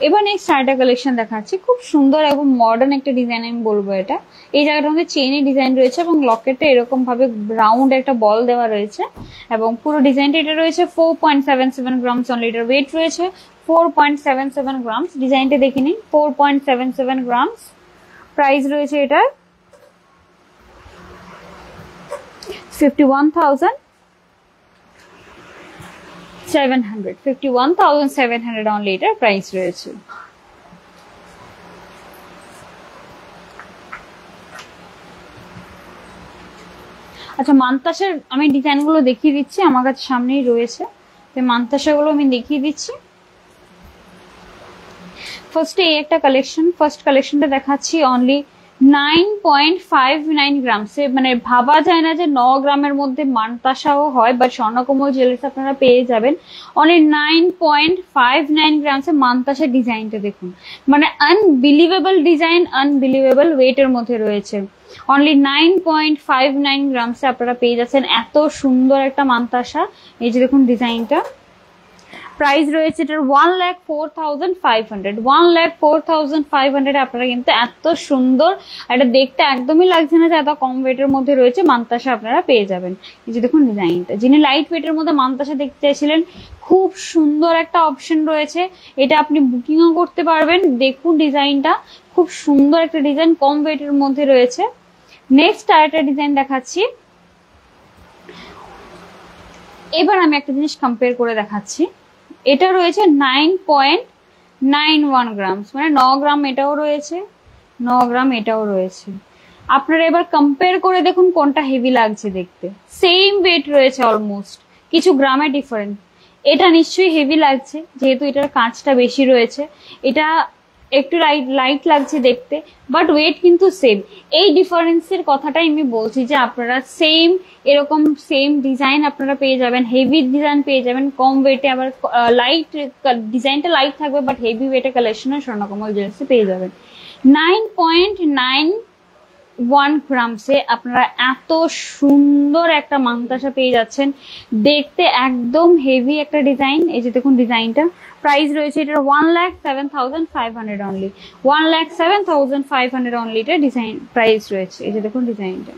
এবার নেক্সট আরেকটা কালেকশন দেখাচ্ছি, খুব সুন্দর এবং মডার্ন একটা ডিজাইন আমি বলবো এটা। এই জায়গাটার মধ্যে চেইনের ডিজাইন রয়েছে এবং লকেটে এরকম ভাবে রাউন্ড একটা বল দেওয়া রয়েছে এবং পুরো ডিজাইনটা এটা রয়েছে 4.77 গ্রামস অনলি। এটার ওয়েট রয়েছে 4.77 গ্রামস। ডিজাইনটা দেখে নিন, 4.77 গ্রামস। প্রাইস রয়েছে এটা 51,700। 51,700 অনলি এটার প্রাইস রয়েছে। আচ্ছা, মানতাসার আমি ডিজাইন গুলো দেখিয়ে দিচ্ছি, আমার কাছে সামনেই রয়েছে, মানতাসা গুলো আমি দেখিয়ে দিচ্ছি। ফার্স্টে এই একটা কালেকশন, ফার্স্ট কালেকশনটা দেখাচ্ছি অনলি 9.59 গ্রামসে। মানে ভাবা যায় না যে 9 গ্রামের মধ্যে মানতাসাও হয়, বাট স্বর্ণকমল জুয়েলার্স আপনারা পেয়ে যাবেন অনলি 9.59 গ্রামসে। মানতাসার ডিজাইনটা দেখুন, মানে আনবিলিভেবল ডিজাইন, আনবিলিভেবল ওয়েটের মধ্যে রয়েছে। অনলি 9.59 গ্রামসে আপনারা পেয়ে যাচ্ছেন এত সুন্দর একটা মানতাসা। এই যে দেখুন ডিজাইনটা। প্রাইস রয়েছে এটার 1,04,500। 1,04,500 আপনারা কিন্তু এত সুন্দর, এটা দেখতে একদমই লাগছে না যে এত কম ওয়েটের মধ্যে রয়েছে মানতাসা আপনারা পেয়ে যাবেন। এই যে দেখুন ডিজাইনটা, যিনি লাইট ওয়েটের মধ্যে মানতাসা দেখতে চাইছিলেন, খুব সুন্দর একটা অপশন রয়েছে, এটা আপনি বুকিংও করতে পারবেন। দেখুন ডিজাইনটা, খুব সুন্দর একটা ডিজাইন, কম ওয়েটের মধ্যে রয়েছে। নেক্সট আরেকটা ডিজাইন দেখাচ্ছি। এবার আমি একটা জিনিস কম্পেয়ার করে দেখাচ্ছি। এটা রয়েছে 9.91 গ্রামস, মানে 9 গ্রাম এটাও রয়েছে, 9 গ্রাম এটাও রয়েছে। আপনারা এবার কম্পেয়ার করে দেখুন কোনটা হেভি লাগছে দেখতে। সেম ওয়েট রয়েছে অলমোস্ট, কিছু গ্রামে ডিফারেন্ট। এটা নিশ্চয়ই হেভি লাগছে যেহেতু এটার কাঁচটা বেশি রয়েছে, এটা একটু লাইট লাগছে দেখতে, বাট ওয়েট কিন্তু সেম। এই ডিফারেন্সের কথাটাই আমি বলছি যে আপনারা সেম এরকম সেম ডিজাইন আপনারা পেয়ে যাবেন, হেভি ডিজাইন পেয়ে যাবেন কম ওয়েটে, আবার লাইট ডিজাইনটা লাইট থাকবে বাট হেভি ওয়েটে কালেকশনে স্বর্ণকমল জুয়েলার্সে পেয়ে যাবেন। 9.91 গ্রামসে আপনারা এত সুন্দর একটা মানতাসা পেয়ে যাচ্ছেন, দেখতে একদম হেভি একটা ডিজাইন। এই যে দেখুন ডিজাইনটা। প্রাইস রয়েছে এটার 1,07,500 অনলি। 1,07,500 অনলি এটা ডিজাইন প্রাইস রয়েছে। এই যে দেখুন ডিজাইনটা।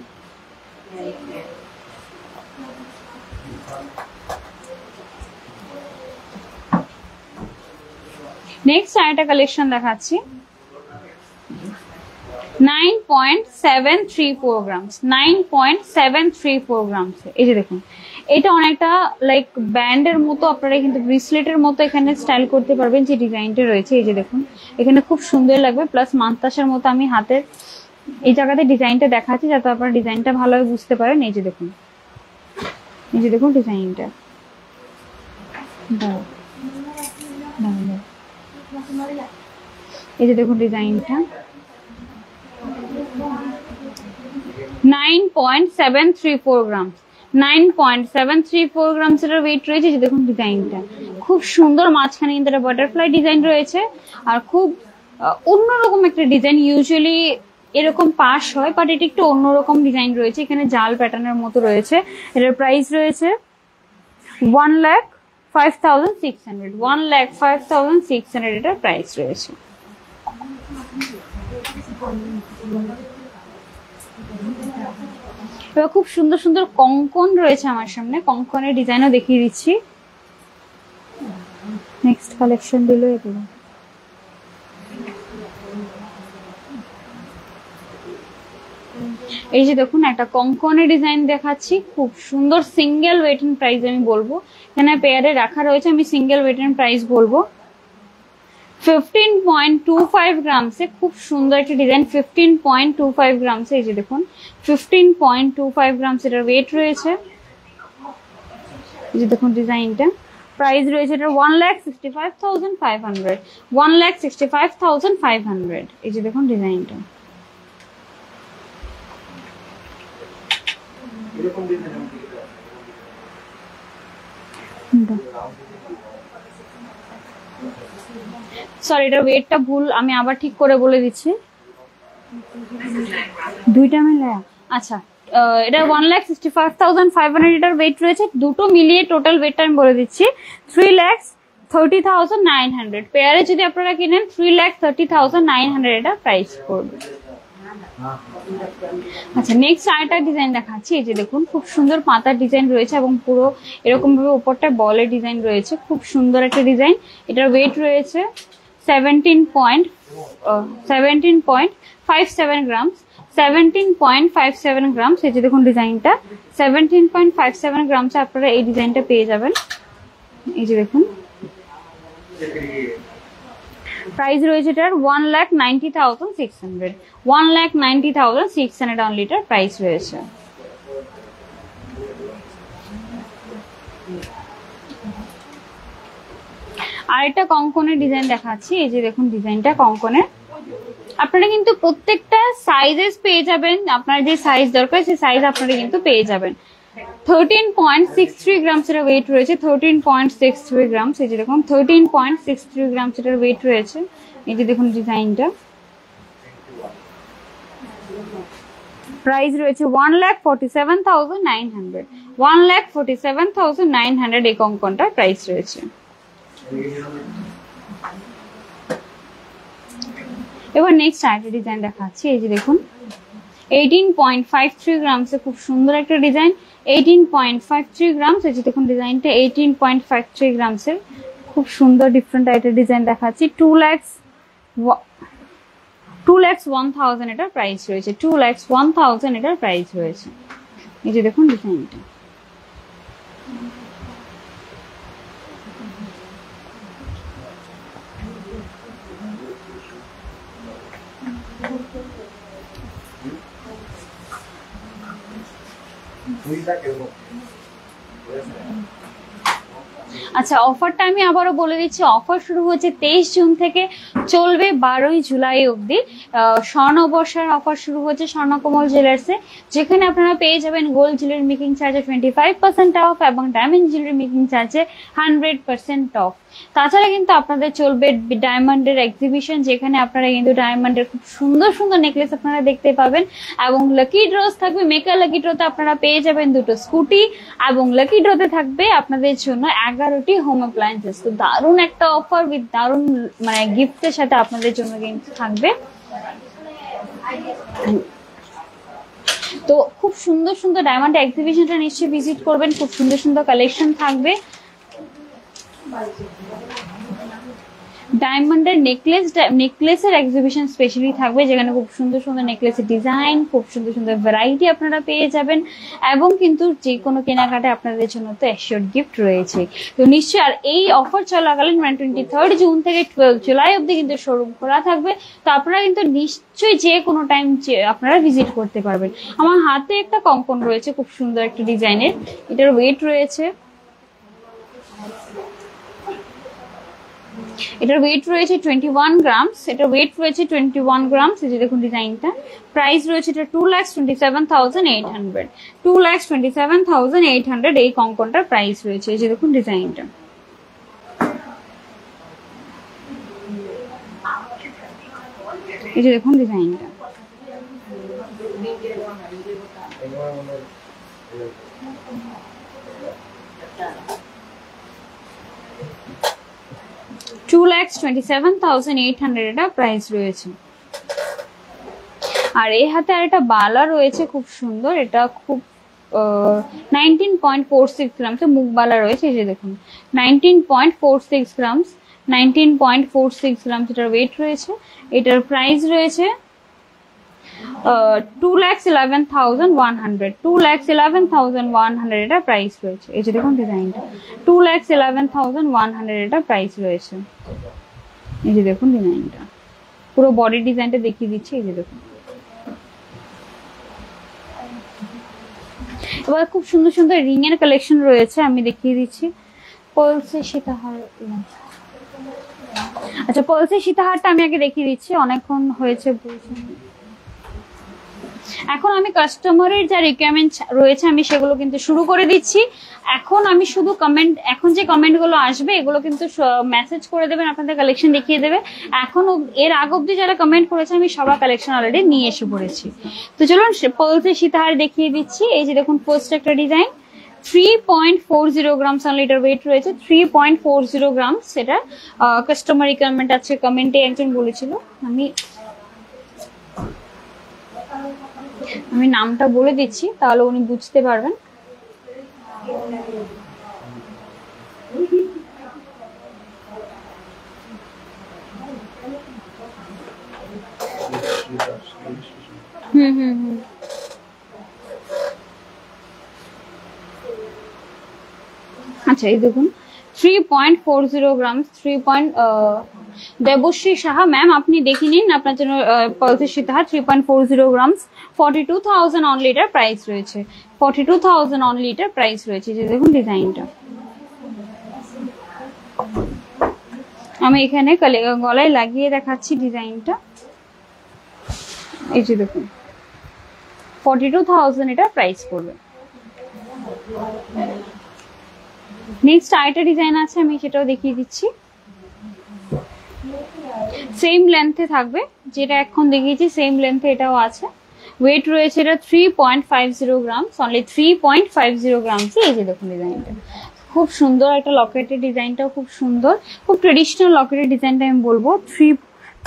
নেক্সট আরেকটা কালেকশন দেখাচ্ছি 9.734 গ্রামস। 9.734 গ্রামস। এই যে দেখুন, এটা অনেকটা লাইক ব্যান্ডের মতো, আপনারা কিন্তু ব্রেসলেটের মতো এখানে স্টাইল করতে পারবেন। যে ডিজাইনটা রয়েছে এই যে দেখুন, এখানে খুব সুন্দর লাগবে। প্লাস মানতাসার মতো আমি হাতের এই জায়গাতে ডিজাইনটা দেখাচ্ছি যাতে আপনারা ডিজাইনটা ভালোভাবে বুঝতে পারেন। এই যে দেখুন, এই যে দেখুন ডিজাইনটা। এই যে দেখুন ডিজাইনটা। 9.734 গ্রাম। 9.734 গ্রামস এর ওয়েট রয়েছে। যে দেখুন ডিজাইনটা খুব সুন্দর, মাঝখানে কিন্তু একটা বাটারফ্লাই ডিজাইন রয়েছে আর খুব অন্যরকম একটা ডিজাইন। ইউজুয়ালি এরকম পাশ হয় বাট এটা একটু অন্যরকম ডিজাইন রয়েছে, এখানে জাল প্যাটার্নের মতো রয়েছে। এটার প্রাইস রয়েছে 1,05,600। 1,05,600 এটার প্রাইস রয়েছে। এবার খুব সুন্দর সুন্দর কঙ্কন রয়েছে আমার সামনে, কঙ্কনের ডিজাইনও দেখিয়ে দিচ্ছি। নেক্সট কালেকশন দিল এগুলো। এই যে দেখুন একটা কঙ্কনের ডিজাইন দেখাচ্ছি, খুব সুন্দর। সিঙ্গেল ওয়েট এন্ড প্রাইস আমি বলবো, এখানে পেয়ারে রাখা রয়েছে, আমি সিঙ্গেল ওয়েট এন্ড প্রাইস বলবো 15.25 গ্রামসে। খুব সুন্দর একটা ডিজাইন, 15.25 গ্রামসে। এই যে দেখুন 15.25 গ্রামস এটার ওয়েট রয়েছে। এই যে দেখুন ডিজাইনটা। প্রাইস রয়েছে এটা 1,65,500। 1,65,500। এই যে দেখুন ডিজাইনটা। সরি, এটার ওয়েটটা ভুল, আমি আবার ঠিক করে বলে দিচ্ছি। দুইটা মিলে আচ্ছা, এটা 1,65,500 এটার ওয়েট রয়েছে। দুটো মিলিয়ে টোটাল ওয়েটটা আমি বলে দিচ্ছি 3,60,000 30,900 পেয়ারে যদি আপনারা কিনেন 3,30,900 এটা প্রাইস পড়বে। আচ্ছা নেক্সট আরেকটা ডিজাইন দেখাচ্ছি। এই যে দেখুন খুব সুন্দর পাতার ডিজাইন রয়েছে এবং পুরো এরকম ভাবে উপরটা বলের ডিজাইন রয়েছে, খুব সুন্দর একটা ডিজাইন। এটার ওয়েট রয়েছে 17.57 গ্রাম, 17.57 গ্রাম। এই যে দেখুন ডিজাইনটা 17.57 গ্রামসে আপনারা এই ডিজাইনটা পেয়ে যাবেন। এই যে দেখুন প্রাইস রয়েছে এটার 1,90,600, 1,90,600 অনলি এটার প্রাইস রয়েছে। আর একটা কঙ্কনের ডিজাইন দেখাচ্ছি। এই যে দেখুন ডিজাইনটা কঙ্কনের, আপনারা কিন্তু প্রত্যেকটা সাইজেস পেয়ে যাবেন, আপনার যে সাইজ দরকার সেই সাইজ আপনারা কিন্তু পেয়ে যাবেন। 13.63 গ্রামস এর ওয়েট রয়েছে, 13.63 গ্রামস। এই যে দেখুন 13.63 গ্রামস এর ওয়েট রয়েছে। এই যে দেখুন ডিজাইনটা প্রাইস রয়েছে 1,47,900, 1,47,900 এই কঙ্কনটার প্রাইস রয়েছে। এবার নেক্সট আরেকটা ডিজাইন দেখাচ্ছি। এই যে দেখুন 18.53 গ্রামস এর খুব সুন্দর একটা ডিজাইন, 18.53 গ্রামস। এই যে দেখুন ডিজাইনটা 18.53 গ্রামস এর খুব সুন্দর ডিফারেন্ট একটা ডিজাইন দেখাচ্ছি। 2,01,000 এটার প্রাইস রয়েছে, 2,01,000 এটার প্রাইস রয়েছে। এই যে দেখুন ডিজাইনটা আচ্ছা অফারটা আমি আবারও বলে দিচ্ছি। অফার শুরু হচ্ছে 23 জুন থেকে, চলবে 12ই জুলাই অবধি। স্বর্ণবর্ষার অফার শুরু হচ্ছে স্বর্ণকমল জুয়েলার্সে, যেখানে আপনারা পেয়ে যাবেন গোল্ড জুয়েলারি মেকিং চার্জে 25% অফ এবং ডায়মন্ড জুয়েলারি মেকিং চার্জে 100% অফ। তাছাড়া কিন্তু আপনাদের চলবে ডায়মন্ডের এক্সিবিশন, যেখানে আপনারা কিন্তু ডায়মন্ডের খুব সুন্দর সুন্দর নেকলেস আপনারা দেখতে পাবেন এবং লাকি ড্রস থাকবে। মেকা লাকি ড্রতে আপনারা পেয়ে যাবেন 2টো স্কুটি এবং লাকি ড্রতে থাকবে আপনাদের জন্য 11টি হোম অ্যাপ্লায়েন্সেস। তো দারুণ একটা অফার উইথ দারুণ মানে গিফটের সাথে আপনাদের জন্য কিন্তু থাকবে। তো খুব সুন্দর সুন্দর ডায়মন্ড এক্সিবিশনটা নিশ্চয়ই ভিজিট করবেন, খুব সুন্দর সুন্দর কালেকশন থাকবে। ডায়মন্ডের নেকলেসের এক্সিবিশন স্পেশালি থাকবে, যেখানে খুব সুন্দর সুন্দর নেকলেসের ডিজাইন, খুব সুন্দর সুন্দর ভ্যারাইটি আপনারা পেয়ে যাবেন এবং কিন্তু যে কোনো কেনাকাটা আপনাদের জন্য তো অ্যাসিওরড গিফট রয়েছে। তো নিশ্চয়ই আর এই অফার চলাকালীন মানে 23 জুন থেকে 12 জুলাই অবধি কিন্তু শোরুম খোলা থাকবে। তো আপনারা কিন্তু নিশ্চয়ই যে কোনো টাইম আপনারা ভিজিট করতে পারবেন। আমার হাতে একটা কঙ্কন রয়েছে খুব সুন্দর একটা ডিজাইনের, এটার ওয়েট রয়েছে এটার ওয়েট রয়েছে 21 গ্রামস, এটার ওয়েট রয়েছে 21 গ্রামস। এই যে দেখুন ডিজাইনটা প্রাইস রয়েছে এটা 2,27,800, 2,27,800 এই কঙ্কনটার প্রাইস রয়েছে। এই যে দেখুন ডিজাইনটা এই যে দেখুন ডিজাইনটা 2,27,800 এটা প্রাইস রয়েছে। আর এই হাতে আর একটা বালা রয়েছে খুব সুন্দর, এটা খুব 19.46 গ্রামস মুখ বালা রয়েছে। এই যে দেখুন 19.46 গ্রামস, 19.46 গ্রামস এটার ওয়েট রয়েছে। এটার প্রাইস রয়েছে 2,11,100, 2,11,100 এটা প্রাইস রয়েছে। এই যে দেখুন ডিজাইনটা 2,11,100 এটা প্রাইস রয়েছে। এই যে দেখুন ডিজাইনটা পুরো বডি ডিজাইনটা দেখিয়ে দিচ্ছি। এই যে দেখুন এবার খুব সুন্দর সুন্দর রিং এর কালেকশন রয়েছে, আমি দেখিয়ে দিচ্ছি। পার্লসের সীতাহার, আচ্ছা পার্লসের সীতাহারটা আমি আগে দেখিয়ে দিচ্ছি, অনেকক্ষণ হয়েছে বলছেন। এখন আমি কাস্টমারের যা রিকোয়ারমেন্ট রয়েছে আমি সেগুলো কিন্তু শুরু করে দিচ্ছি। এখন আমি শুধু কমেন্ট, এখন যে কমেন্ট গুলো আসবে এগুলো কিন্তু মেসেজ করে দেবেন, আপনাদের কালেকশন দেখিয়ে দেবে। এখন এর আগ অব্দি যারা কমেন্ট করেছে আমি সবার কালেকশন অলরেডি নিয়ে এসে পড়েছি। তো চলুন পার্লসের সীতাহার দেখিয়ে দিচ্ছি। এই যে দেখুন ফার্স্ট একটা ডিজাইন 3.40 গ্রামস অনলি এটার ওয়েট রয়েছে, 3.40 গ্রামস। সেটা কাস্টমার রিকোয়ারমেন্ট আছে, কমেন্টে একজন বলেছিল। আমি নামটা বলে দিচ্ছি, তাহলে উনি বুঝতে পারবেন। আচ্ছা, এই দেখুন 3.40 গ্রাম, দেবশ্রী সাহা ম্যাম, আপনি দেখে নিন আপনার জন্য পালসের সীতাহার 3.40 গ্রামস, 42,000 অনলি এটার প্রাইস রয়েছে, 42,000 অনলি এটার প্রাইস রয়েছে। যে দেখুন ডিজাইনটা, আমি এখানে গলায় লাগিয়ে দেখাচ্ছি ডিজাইনটা। এই যে দেখুন 42,000 এটা প্রাইস পড়বে। নেক্সট আরেকটা ডিজাইন আছে, আমি সেটাও দেখিয়ে দিচ্ছি। সেম লেন্থে থাকবে, যেটা এখন দেখিয়েছি সেম লেন্থে এটাও আছে। ওয়েট রয়েছে এটা 3.50 গ্রাম, অনলি 3.50 গ্রামস। এই যে দেখুন ডিজাইনটা খুব সুন্দর একটা লকেটের, ডিজাইনটাও খুব সুন্দর, খুব ট্রেডিশনাল লকেটের ডিজাইনটা আমি বলবো।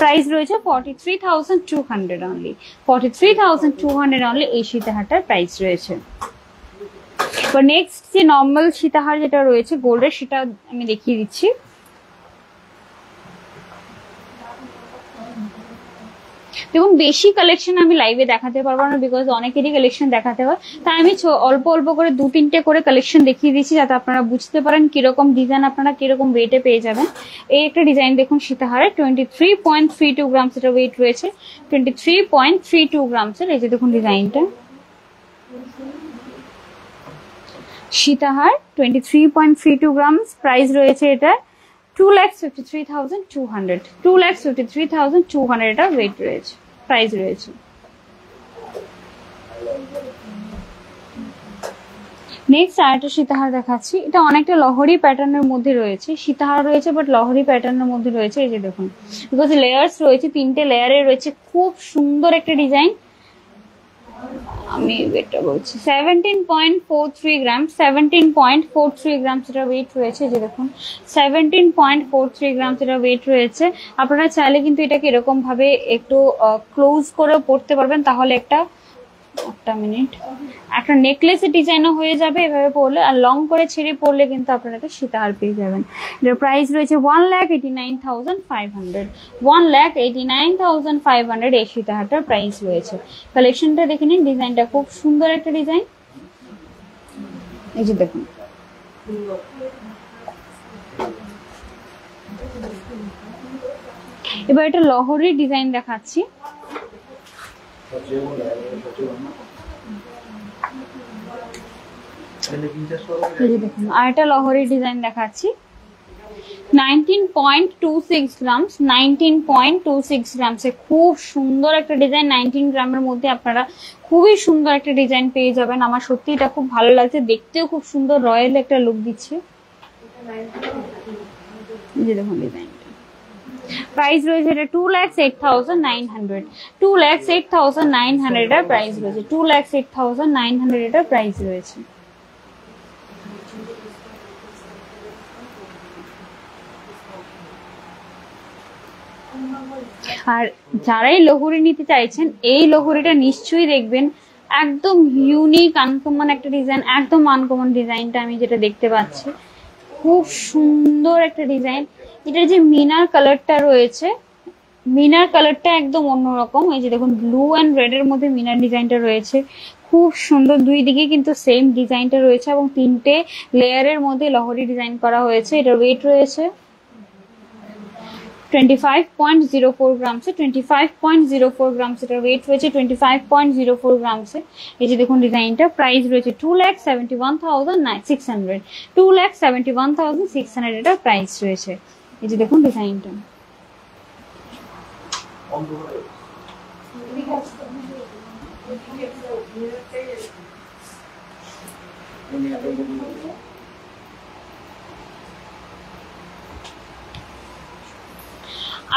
প্রাইস রয়েছে 43,200 অনলি, 43,200 অনলি এই সীতাহারটার প্রাইস রয়েছে। নেক্সট যে নর্মাল সীতাহার যেটা রয়েছে গোল্ডের, সেটা আমি দেখিয়ে দিচ্ছি। দেখুন বেশি কালেকশন আমি লাইভে দেখাতে পারবো না, বিকজ অনেকেরই কালেকশন দেখাতে হয়, তাই আমি অল্প অল্প করে 2-3টে করে কালেকশন দেখিয়ে দিচ্ছি, যাতে আপনারা বুঝতে পারেন কিরকম ডিজাইন আপনারা কিরকম ওয়েটে পেয়ে যাবেন। এই একটা ডিজাইন দেখুন সীতাহারে, 23.32 গ্রামস এটা ওয়েট রয়েছে, 23.32 গ্রামসের। এই যে দেখুন ডিজাইনটা সীতাহার 23.32 গ্রামস, প্রাইস রয়েছে এটা 2,53,200, 2,53,200 এটা ওয়েট রয়েছে, প্রাইস রয়েছে। নেক্সট আরেকটা সীতাহার দেখাচ্ছি, এটা অনেকটা লহরি প্যাটার্নের মধ্যে রয়েছে, সীতাহার রয়েছে বাট লহরি প্যাটার্নের মধ্যে রয়েছে। এই যে দেখুন, বিকজ লেয়ার্স রয়েছে, 3টে লেয়ারে রয়েছে, খুব সুন্দর একটা ডিজাইন। আমি ওয়েটটা বলছি 17.43 গ্রাম, 17.43 গ্রাম সেটা ওয়েট রয়েছে। যে দেখুন 17.43 গ্রাম সেটা ওয়েট রয়েছে। আপনারা চাইলে কিন্তু এটাকে এরকম ভাবে একটু ক্লোজ করে পড়তে পারবেন, তাহলে একটা মিনিট একটা নেকলেসের ডিজাইনও হয়ে যাবে এভাবে পরলে, আর লং করে ছেড়ে পরলে কিন্তু আপনারা একটা সীতাহার পেয়ে যাবেন। এটার প্রাইস রয়েছে 1,89,500, 1,89,500 এই সীতাহারটার প্রাইস রয়েছে। কালেকশনটা দেখে নিন, ডিজাইনটা খুব সুন্দর একটা ডিজাইন। এই যে দেখুন এবার এটা লহরির ডিজাইন দেখাচ্ছি। দেখুন আর একটা লহরির ডিজাইন দেখাচ্ছি, 19.26 গ্রামস, 19.26 গ্রামসে খুব সুন্দর একটা ডিজাইন। 19 গ্রামের মধ্যে আপনারা খুবই সুন্দর একটা ডিজাইন পেয়ে যাবেন। আমার সত্যি এটা খুব ভালো লাগছে, দেখতেও খুব সুন্দর রয়্যাল একটা লুক দিচ্ছে। যে দেখুন ডিজাইনটা, প্রাইস রয়েছে এটা 2,08,900, 2,08,900 এর প্রাইস রয়েছে, 2,08,900 এর প্রাইস রয়েছে। আর যারাই লহরি নিতে চাইছেন, এই লহরিটা নিশ্চয়ই দেখবেন, একদম ইউনিক আনকমন একটা ডিজাইন, একদম আনকমন ডিজাইনটা আমি যেটা দেখতে পাচ্ছি, খুব সুন্দর একটা ডিজাইন। এটার যে মিনার কালারটা রয়েছে, মিনার কালারটা একদম অন্যরকম। এই যে দেখুন ব্লু অ্যান্ড রেড এর মধ্যে মিনার ডিজাইনটা রয়েছে, খুব সুন্দর। দুই দিকে কিন্তু সেম ডিজাইনটা রয়েছে এবং 3টে লেয়ারের মধ্যে লহরি ডিজাইন করা হয়েছে। এটার ওয়েট রয়েছে 25.04 গ্রামসে, 25.04 গ্রামস এটার ওয়েট রয়েছে, 25.04 গ্রামসে। এই যে দেখুন ডিজাইনটা, প্রাইস রয়েছে 2,71,600, 2,71,600 এটার প্রাইস রয়েছে। এই যে দেখুন ডিজাইনটা,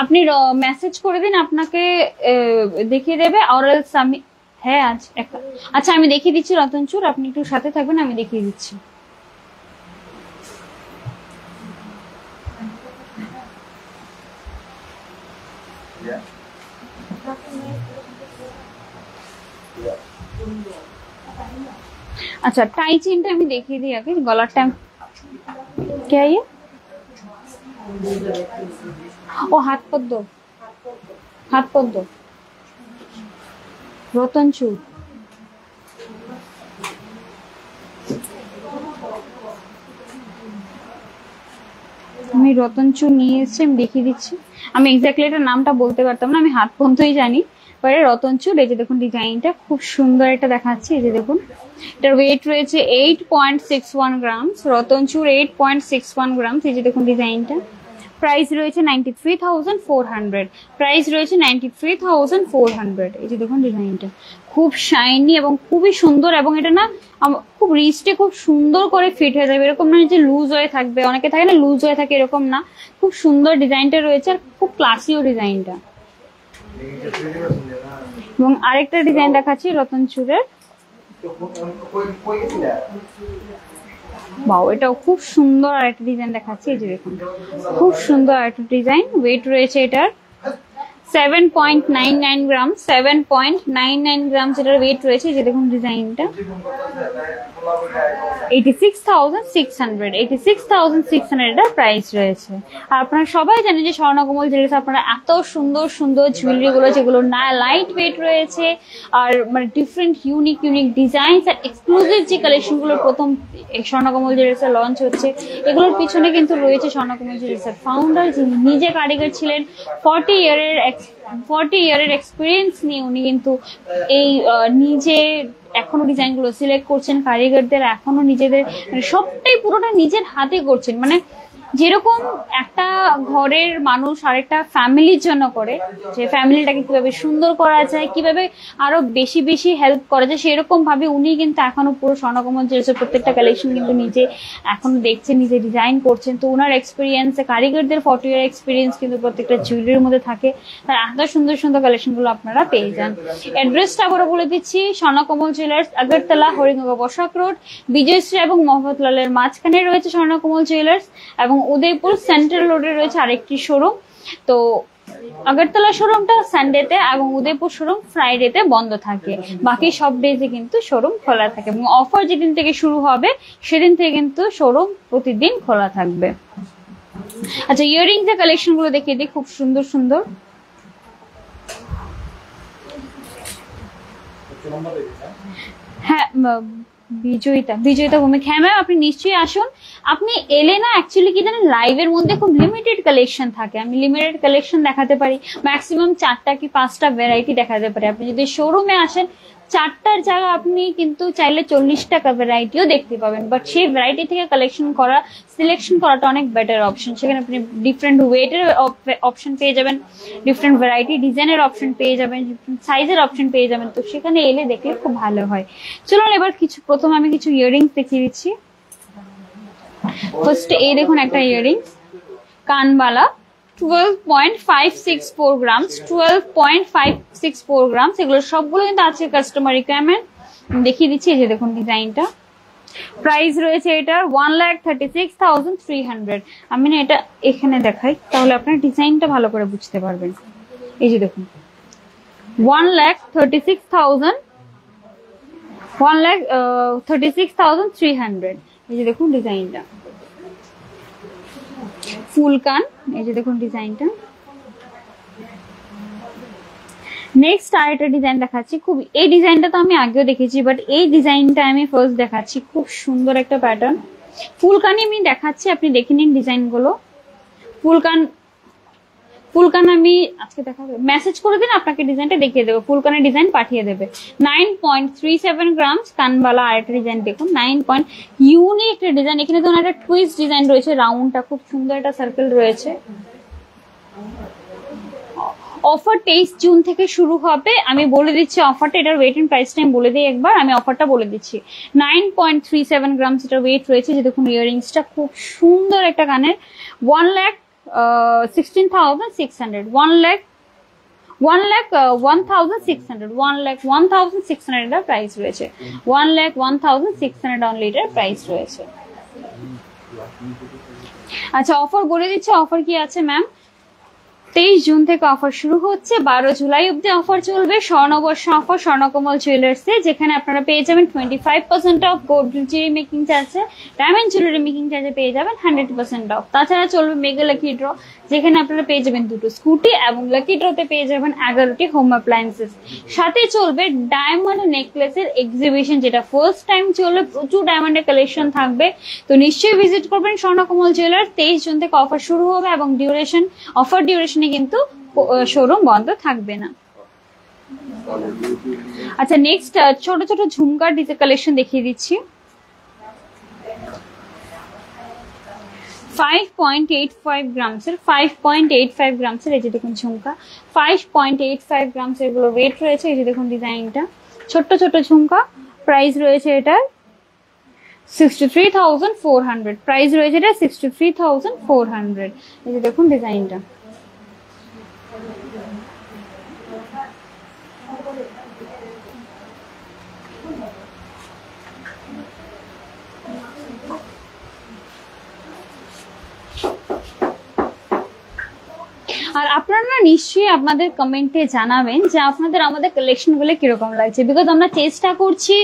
আপনি মেসেজ করে দিন, আপনাকে দেখিয়ে দেবে। আমি হ্যাঁ আচ্ছা আমি দেখিয়ে দিচ্ছি রতনচুর, আপনি একটু সাথে থাকবেন, আমি দেখিয়ে দিচ্ছি। আচ্ছা টাই চেনটা আমি দেখিয়ে দিই আগে, গলারটা কে আইয়ে ও হাত পদ্ম, হাত পদ্ম রতন চুর। আমি রতন চুর নিয়ে এসেছি, আমি দেখিয়ে দিচ্ছি। আমি এক্স্যাক্টলি এটার নামটা বলতে পারতাম না, আমি হাত পর্যন্তই জানি। পরে রতন চুর, এই যে দেখুন ডিজাইনটা খুব সুন্দর একটা দেখাচ্ছে। এই যে দেখুন এটার ওয়েট রয়েছে 8.61 গ্রামস, রতন চুর 8.61 গ্রামস। এই যে দেখুন ডিজাইনটা, প্রাইস রয়েছে 93,400, প্রাইস রয়েছে 93,400। এই যে দেখুন ডিজাইনটা খুব শাইনি এবং খুবই সুন্দর, এবং এটা না খুব রিস্টে খুব সুন্দর করে ফিট হয়ে যাবে, এরকম না যে লুজ হয়ে থাকবে, অনেকে থাকে না লুজ হয়ে থাকে, এরকম না, খুব সুন্দর ডিজাইনটা রয়েছে আর খুব ক্লাসিও ডিজাইনটা। এবং আরেকটা ডিজাইন দেখাচ্ছি রতন চুরের, বাও এটাও খুব সুন্দর আরেকটা ডিজাইন দেখাচ্ছি। এই যে দেখুন খুব সুন্দর আরেকটা ডিজাইন, ওয়েট রয়েছে এটার 7.99 গ্রাম, 7.99 গ্রাম এটার ওয়েট রয়েছে। যে দেখুন ডিজাইনটা 86,600, 86,600 এটার প্রাইস রয়েছে। আর আপনারা সবাই জানেন যে স্বর্ণকমল জুয়েলার্স আপনারা এত সুন্দর সুন্দর জুয়েলারি গুলো যেগুলো না লাইট ওয়েট রয়েছে আর মানে ডিফারেন্ট ইউনিক ইউনিক ডিজাইন আর এক্সক্লুসিভ যে কালেকশন গুলো প্রথম স্বর্ণকমল জুয়েলার্স লঞ্চ হচ্ছে, এগুলোর পিছনে কিন্তু রয়েছে স্বর্ণকমল জুয়েলার্স এর ফাউন্ডার, যিনি নিজে কারিগর ছিলেন, 40 ইয়ারের এক্সপিরিয়েন্স নিয়ে উনি কিন্তু এই নিজে এখনো ডিজাইন গুলো সিলেক্ট করছেন, কারিগরদের এখনো নিজেদের মানে সবটাই পুরোটা নিজের হাতে করছেন। মানে যেরকম একটা ঘরের মানুষ আরেকটা ফ্যামিলির জন্য করে, যে ফ্যামিলিটাকে কিভাবে সুন্দর করা যায়, কিভাবে আরো বেশি বেশি হেল্প করা যায়, সেরকম ভাবে উনি কিন্তু এখনো পুরো স্বর্ণকমল জুয়েলার্সের প্রত্যেকটা কালেকশন কিন্তু নিজে এখনো দেখছেন, নিজে ডিজাইন করছেন। তো ওনার এক্সপিরিয়েন্স, কারিগরদের 40 ইয়ার এক্সপিরিয়েন্স কিন্তু প্রত্যেকটা জুয়েলারির মধ্যে থাকে, তার এত সুন্দর সুন্দর কালেকশন গুলো আপনারা পেয়ে যান। অ্যাড্রেসটা আবারও বলে দিচ্ছি, স্বর্ণকমল জুয়েলার্স, আগরতলা হরিঙ্গা বসাক রোড, বিজয়শ্রী এবং মোহাম্মদলালের মাঝখানে রয়েছে স্বর্ণকমল জুয়েলার্স, এবং উদয়পুর সেন্ট্রাল রোডে রয়েছে আরেকটি শোরুম। তো আগরতলা শোরুমটা সানডেতে এবং উদয়পুর শোরুম ফ্রাইডেতে বন্ধ থাকে, বাকি সব ডেজে কিন্তু শোরুম খোলা থাকে, এবং অফার যেদিন থেকে শুরু হবে সেদিন থেকে কিন্তু শোরুম প্রতিদিন খোলা থাকবে। আচ্ছা ইয়াররিংস এর কালেকশন গুলো দেখিয়ে দিই, খুব সুন্দর সুন্দর। হ্যাঁ বিজয়িতা ভৌমিক, হ্যাঁ ম্যাম আপনি নিশ্চয়ই আসুন। আপনি এলে না অ্যাকচুয়ালি কি জানেন, লাইভের মধ্যে খুব লিমিটেড কালেকশন থাকে, আমি লিমিটেড কালেকশন দেখাতে পারি, ম্যাক্সিমাম 4টা কি 5টা ভ্যারাইটি দেখাতে পারি। আপনি যদি শোরুমে আসেন 4টার জায়গা আপনি কিন্তু চাইলে 40টা ভ্যারাইটিও দেখতে পাবেন, বাট সেই ভ্যারাইটি থেকে কালেকশন করা, সিলেকশন করাটা অনেক বেটার অপশন। সেখানে আপনি ডিফারেন্ট ওয়েটের অপশন পেয়ে যাবেন, ডিফারেন্ট ভ্যারাইটি ডিজাইনের অপশন পেয়ে যাবেন, ডিফারেন্ট সাইজের অপশন পেয়ে যাবেন। তো সেখানে এলে দেখলে খুব ভালো হয়। চলুন এবার প্রথমে আমি কিছু ইয়াররিংস দেখিয়ে দিচ্ছি। ফার্স্ট এই দেখুন একটা ইয়াররিংস, কানবালা, 12.564 গ্রামস, 12.564 গ্রামস। এগুলো সবগুলো কিন্তু আছে কাস্টমার রিকোয়ারমেন্ট, দেখিয়ে দিচ্ছি। এই যে দেখুন ডিজাইনটা, প্রাইস রয়েছে এটার 1,36,300। আমি না এটা এখানে দেখাই, তাহলে আপনার ডিজাইনটা ভালো করে বুঝতে পারবেন। এই যে দেখুন 1,36,300, এই যে দেখুন ডিজাইনটা, ফুল কান। এই যে দেখুন ডিজাইনটা। নেক্সট আরেকটা ডিজাইন দেখাচ্ছি, খুব এই ডিজাইনটা তো আমি আগেও দেখেছি, বাট এই ডিজাইনটা আমি ফার্স্ট দেখাচ্ছি। খুব সুন্দর একটা প্যাটার্ন, ফুলকানি আমি দেখাচ্ছি, আপনি দেখে নিন ডিজাইন গুলো। ফুলকান আমি আজকে দেখাবো, মেসেজ করে দিন, আপনাকে ডিজাইনটা দেখিয়ে দেবো, ফুলকানের ডিজাইন পাঠিয়ে দেবে। 9.37 গ্রামস কানবালা। আরেকটা ডিজাইন দেখুন, 9 পয়েন্ট, ইউনিক একটা ডিজাইন। এখানে তো একটা টুইস্ট ডিজাইন রয়েছে, রাউন্ডটা খুব সুন্দর একটা সার্কেল রয়েছে। অফার 23 জুন থেকে শুরু হবে, আমি বলে দিচ্ছি অফারটা, এটার ওয়েট এন্ড প্রাইসটা আমি বলে দিই একবার, আমি অফারটা বলে দিচ্ছি। 9.37 গ্রামস এটার ওয়েট রয়েছে। যে দেখুন ইয়াররিংসটা খুব সুন্দর একটা কানের, 1,16,600, 1,16,600 এটার প্রাইস রয়েছে, 1,01,600 অনলি এটার প্রাইস রয়েছে। আচ্ছা অফার বলে দিচ্ছি, অফার কি আছে ম্যাম। 23 জুন থেকে অফার শুরু হচ্ছে, 12 জুলাই অব্দি অফার চলবে। স্বর্ণবর্ষ অফার স্বর্ণকমল জুয়েলার্সে, যেখানে আপনারা পেয়ে যাবেন 25% অফ, গোল্ড জুয়েলারি মেকিং চার্জে, ডায়মন্ড জুয়েলারি মেকিং চার্জে পেয়ে যাবেন 100% অফ। তাছাড়া চলবে মেগা লাকি ড্র, যেখানে আপনারা পেয়ে যাবেন 2টো স্কুটি এবং লাকি ড্রতে পেয়ে যাবেন 11টি হোম অ্যাপ্লায়েন্সেস। সাথে চলবে ডায়মন্ড নেকলেসের এক্সিবিশন, যেটা ফার্স্ট টাইম চলবে, প্রচুর ডায়মন্ডের কালেকশন থাকবে। তো নিশ্চয়ই ভিজিট করবেন স্বর্ণকমল জুয়েলার্স। 23 জুন থেকে অফার শুরু হবে এবং অফার ডিউরেশনে কিন্তু শোরুম বন্ধ থাকবে না। আচ্ছা, নেক্সট ছোট ছোট ঝুমকার ডিজাইন কালেকশন দেখিয়ে দিচ্ছি। 5.85 গ্রামসের 5.85 গ্রামসের এই যে দেখুন ঝুমকা, 5.85 গ্রামসের এগুলো ওয়েট রয়েছে। এই যে দেখুন ডিজাইনটা, ছোট্ট ছোট ঝুমকা। প্রাইস রয়েছে এটা 63,400। প্রাইস রয়েছে এটা 63,400। এই যে দেখুন ডিজাইনটা। আর আপনারা নিশ্চয়ই আপনাদের কমেন্টে জানাবেন যে আপনাদের আমাদের কালেকশন গুলো কিরকম লাগছে, বিকজ আমরা চেষ্টা করছি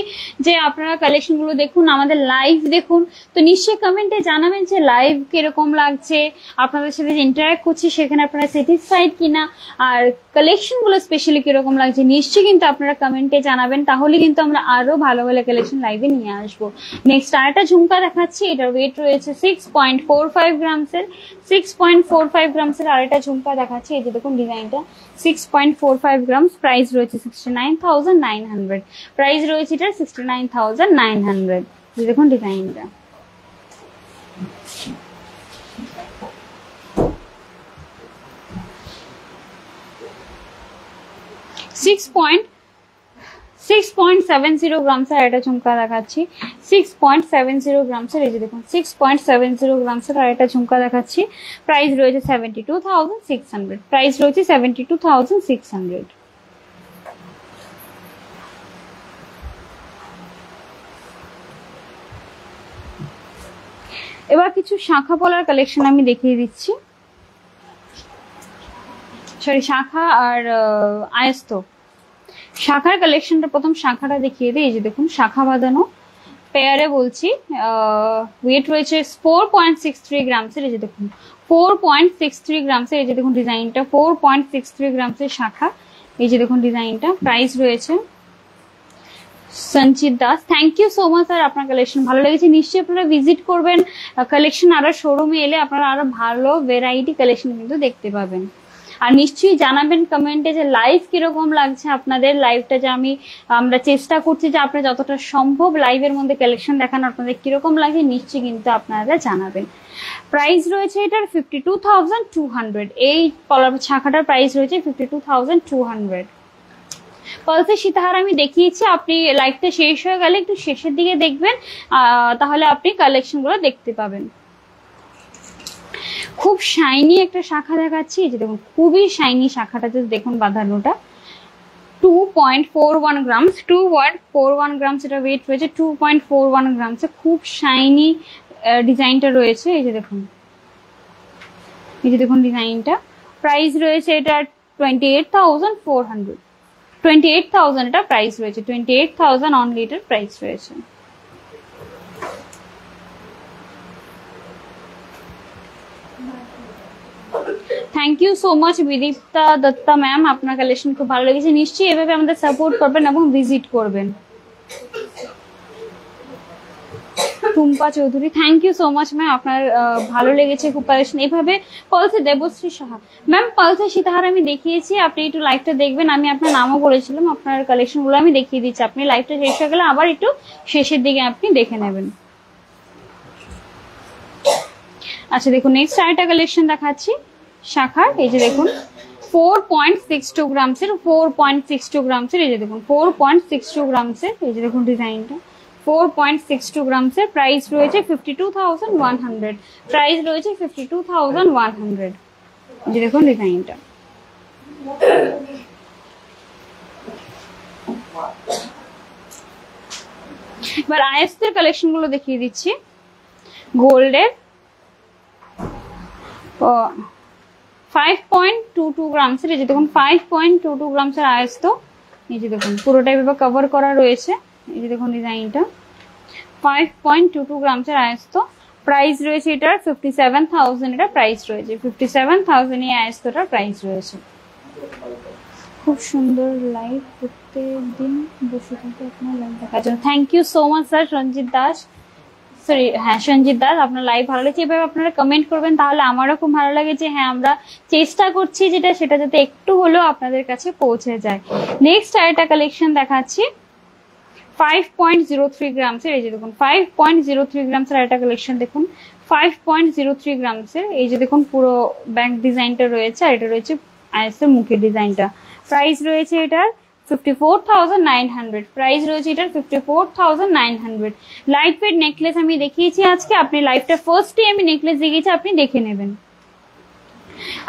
যে আপনারা কালেকশন গুলো দেখুন, আমাদের লাইভ দেখুন। তো নিশ্চয়ই কমেন্টে জানাবেন যে লাইভ কিরকম লাগছে, আপনাদের সাথে যে ইন্টারাক্ট করছি সেখানে আপনারা স্যাটিসফাইড কিনা, আর কালেকশন গুলো স্পেশালি কিরকম লাগছে নিশ্চয়ই কিন্তু আপনারা কমেন্টে জানাবেন। তাহলে কিন্তু আমরা আরো ভালো ভালো কালেকশন লাইভে নিয়ে আসবো। নেক্সট আরেকটা ঝুমকা দেখাচ্ছি, এটার ওয়েট রয়েছে 6.45 গ্রামসের। 6.45 গ্রামসের আরেকটা ঝুমকা দেখাচ্ছি। এই যে দেখুন ডিজাইনটা, 6.45 গ্রামস। প্রাইস রয়েছে 69,900। প্রাইস রয়েছে এটা 69,900। এই দেখুন ডিজাইনটা। সিক্স পয়েন্ট 70 গ্রামসের একটা ঝুমকা দেখাচ্ছি। 6.70 গ্রামসের এই যে দেখুন 6.70 গ্রামসের আর একটা ঝুমকা দেখাচ্ছি। প্রাইস রয়েছে 72,600। প্রাইস রয়েছে 72,600। এবার কিছু শাখা পলার কালেকশন আমি দেখিয়ে দিচ্ছি। সরি, শাখা আর আয়স্ত। শাখার কালেকশনটা, প্রথম শাখাটা দেখিয়ে দিই। এই যে দেখুন শাখা বাঁধানো পেয়ারে বলছি, ওয়েট রয়েছে 4.63 গ্রামসের। এই যে দেখুন 4.63 গ্রামসের। এই যে দেখুন ডিজাইনটা, 4.63 গ্রামসের শাখা। এই যে দেখুন ডিজাইনটা। প্রাইস রয়েছে, Sanjit Das, thank you so much sir, আপনার কালেকশন ভালো লেগেছে। নিশ্চয়ই আপনারা ভিজিট করবেন কালেকশন, আরো শোরুমে এলে আপনারা আরো ভালো ভ্যারাইটি কালেকশন কিন্তু দেখতে পাবেন। আর নিশ্চয়ই জানাবেন কমেন্টে যে লাইভ কিরকম লাগছে আপনাদের। লাইভটা যে আমরা চেষ্টা করছি যে আপনার যতটা সম্ভব লাইভের মধ্যে কালেকশন দেখানো, আপনাদের কিরকম লাগে নিশ্চয়ই কিন্তু আপনারা জানাবেন। প্রাইস রয়েছে এটার 52,200। এই শাখাটার প্রাইস রয়েছে 52,200। পালসের সীতাহার আমি দেখিয়েছি, আপনি লাইভটা শেষ হয়ে গেলে একটু শেষের দিকে দেখবেন, তাহলে আপনি কালেকশন গুলো দেখতে পাবেন। খুব শাইনি একটা শাখা দেখাচ্ছি। এই যে দেখুন খুবই শাইনি শাখাটা, জাস্ট দেখুন বাঁধানোটা। 2.41 গ্রামস। 2.41 গ্রামস এটা ওয়েট রয়েছে। 2.41 গ্রামস। খুব শাইনি ডিজাইনটা রয়েছে। এই যে দেখুন, এই যে দেখুন ডিজাইনটা। প্রাইস রয়েছে এটা 28,400। 28,000 এটা প্রাইস রয়েছে। 28,000 অনলি এটার প্রাইস রয়েছে। Thank you so much Bidipta Dutta ma'am, আপনার কালেকশন খুব ভালো লেগেছে। নিশ্চয়ই এভাবে আমাদের সাপোর্ট করবেন এবং ভিজিট করবেন। Tumpa Chowdhury, thank you so much ma'am, আপনার ভালো লেগেছে খুব কালেকশন। এভাবে পালসে দেবশ্রী সাহা ম্যাম, পালসে সীতাহার আমি দেখিয়েছি, আপনি একটু লাইভটা দেখবেন। আমি আপনার নামও বলেছিলাম, আপনার কালেকশন গুলো আমি দেখিয়ে দিচ্ছি। আপনি লাইভটা শেষ হয়ে গেলে আবার একটু শেষের দিকে আপনি দেখে নেবেন। আচ্ছা দেখুন, নেক্সট আরেকটা কালেকশন দেখাচ্ছি শাখার। এই যে দেখুন 4.62 গ্রামসের। 4.62 গ্রামসের। এই যে দেখুন 4.62 গ্রামসের। এই যে দেখুন ডিজাইনটা, 4.62 গ্রামসের। প্রাইস রয়েছে 52,100। প্রাইস রয়েছে 52,100। এই যে দেখুন ডিজাইনটা। এবার আয়েস্তের কালেকশন গুলো দেখিয়ে দিচ্ছি। গোল্ডের 5.22 গ্রামস এর, এই যে দেখুন 5.22 গ্রামস এর আয়স্ত। এই যে দেখুন পুরোটাই এভাবে কভার করা রয়েছে। এই যে দেখুন ডিজাইনটা 5.22 গ্রামস এর আয়স্ত। প্রাইস রয়েছে এটার 57,000, এটা প্রাইস রয়েছে 57,000 এই আয়স্তটার প্রাইস রয়েছে। খুব সুন্দর লাইভ, প্রত্যেক দিন বসে থাকে আপনার লাইভ দেখার জন্য। Thank you so much sir Sanjit Das, sorry হ্যাঁ সঞ্জিত দাস, আপনার লাইভ ভালো লাগছে। এভাবে আপনারা কমেন্ট করবেন, তাহলে আমারও খুব ভালো লাগে যে হ্যাঁ আমরা চেষ্টা করছি যেটা সেটা যাতে একটু হলেও আপনাদের কাছে পৌঁছে যায়। নেক্সট আরেকটা কালেকশন দেখাচ্ছি 5.03 গ্রামস এর। এই যে দেখুন 5.03 গ্রামস এর একটা কালেকশন দেখুন, 5.03 গ্রামস এর। এই যে দেখুন পুরো ব্যাক ডিজাইনটা রয়েছে, আর এটা রয়েছে আইএসএ মুখের ডিজাইনটা। প্রাইস রয়েছে এটার 54,900, প্রাইস রয়েছে এটার 54,900। লাইট ওয়েট নেকলেস আমি দেখিয়েছি আজকে, আপনি লাইভটা ফার্স্টে আমি নেকলেস দেখিয়েছি, আপনি দেখে নেবেন।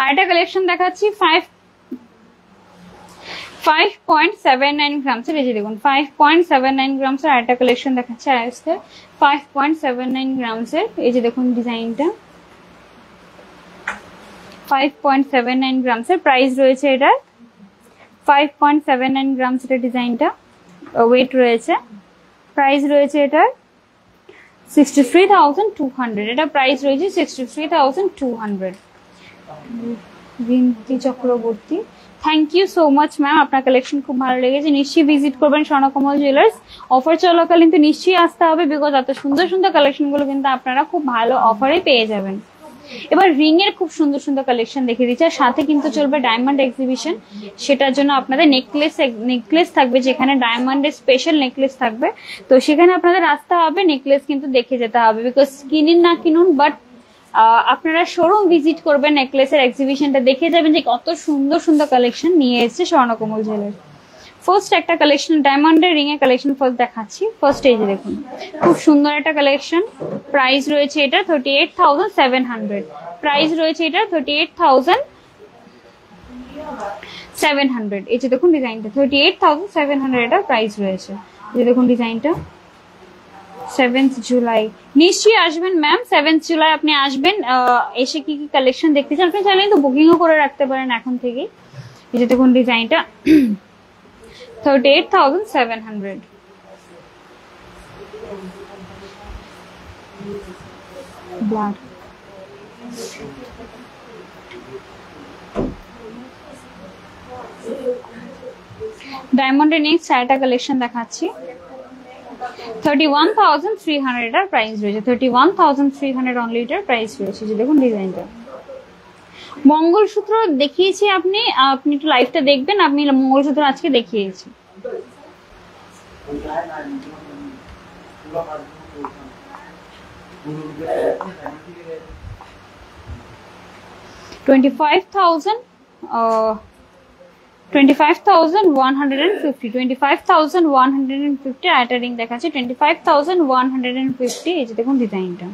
আর একটা কালেকশন দেখাচ্ছি 5.79 গ্রামস এর। এই যে দেখুন 5.79 গ্রামস এর একটা কালেকশন দেখাচ্ছে আজকে 5.79 গ্রামস এর। এই যে দেখুন ডিজাইনটা 5.79 গ্রামস এর। প্রাইস রয়েছে এটার 5.79 গ্রামস এর ডিজাইনটা, ওয়েট রয়েছে। প্রাইস রয়েছে এটার 63,200, এটা প্রাইস রয়েছে 63,200। Rinti Chakraborty, thank you so much ma'am, আপনার কালেকশন খুব ভালো লেগেছে। নিশ্চয়ই ভিজিট করবেন স্বর্ণকমল জুয়েলার্স। অফার চলাকালীন তো নিশ্চয়ই আসতে হবে, বিকজ এত সুন্দর সুন্দর কালেকশন গুলো কিন্তু আপনারা খুব ভালো অফারে পেয়ে যাবেন। এবার রিং এর খুব সুন্দর সুন্দর কালেকশন দেখে দিচ্ছি, আর সাথে কিন্তু চলবে ডায়মন্ড এক্সিবিশন। সেটার জন্য আপনাদের নেকলেস থাকবে, যেখানে ডায়মন্ডের স্পেশাল নেকলেস থাকবে। তো সেখানে আপনাদের আসতে হবে, নেকলেস কিন্তু দেখে যেতে হবে, বিকজ কিনুন না কিনুন, বাট আপনারা শোরুম ভিজিট করবেন, নেকলেসের এক্সিবিশনটা দেখে যাবেন যে কত সুন্দর সুন্দর কালেকশন নিয়ে এসেছে স্বর্ণকমল জুয়েলার্স। ফার্স্ট একটা কালেকশন ডায়মন্ডের রিং এর কালেকশন ফার্স্ট দেখাচ্ছি। ফার্স্ট এই যে দেখুন খুব সুন্দর একটা কালেকশন। প্রাইস রয়েছে এটা 38,700, প্রাইস রয়েছে এটা 38,700। এই যে দেখুন ডিজাইনটা 38,700 এটা প্রাইস রয়েছে। এই যে দেখুন ডিজাইনটা 7th জুলাই নিশ্চয়ই আসবেন ম্যাম, 7th জুলাই আপনি আসবেন। এসে কি কি কালেকশন দেখতে চান আপনি চাইলে তো বুকিংও করে রাখতে পারেন এখন থেকেই। এই যে দেখুন ডিজাইনটা 38,700। ব্ল্যাক ডায়মন্ডের নেক্সট আরেকটা কালেকশন দেখাচ্ছি 31,300 এটার প্রাইস রয়েছে, 31,300 অনলি এটার প্রাইস রয়েছে। যে দেখুন ডিজাইনটা মঙ্গলসূত্র দেখিয়েছি, আপনি একটু লাইভটা দেখবেন, আপনি মঙ্গলসূত্র আজকে দেখিয়েছি। $25,150, 25,150 একটা রিং দেখাচ্ছে 25,150। এই যে দেখুন ডিজাইনটা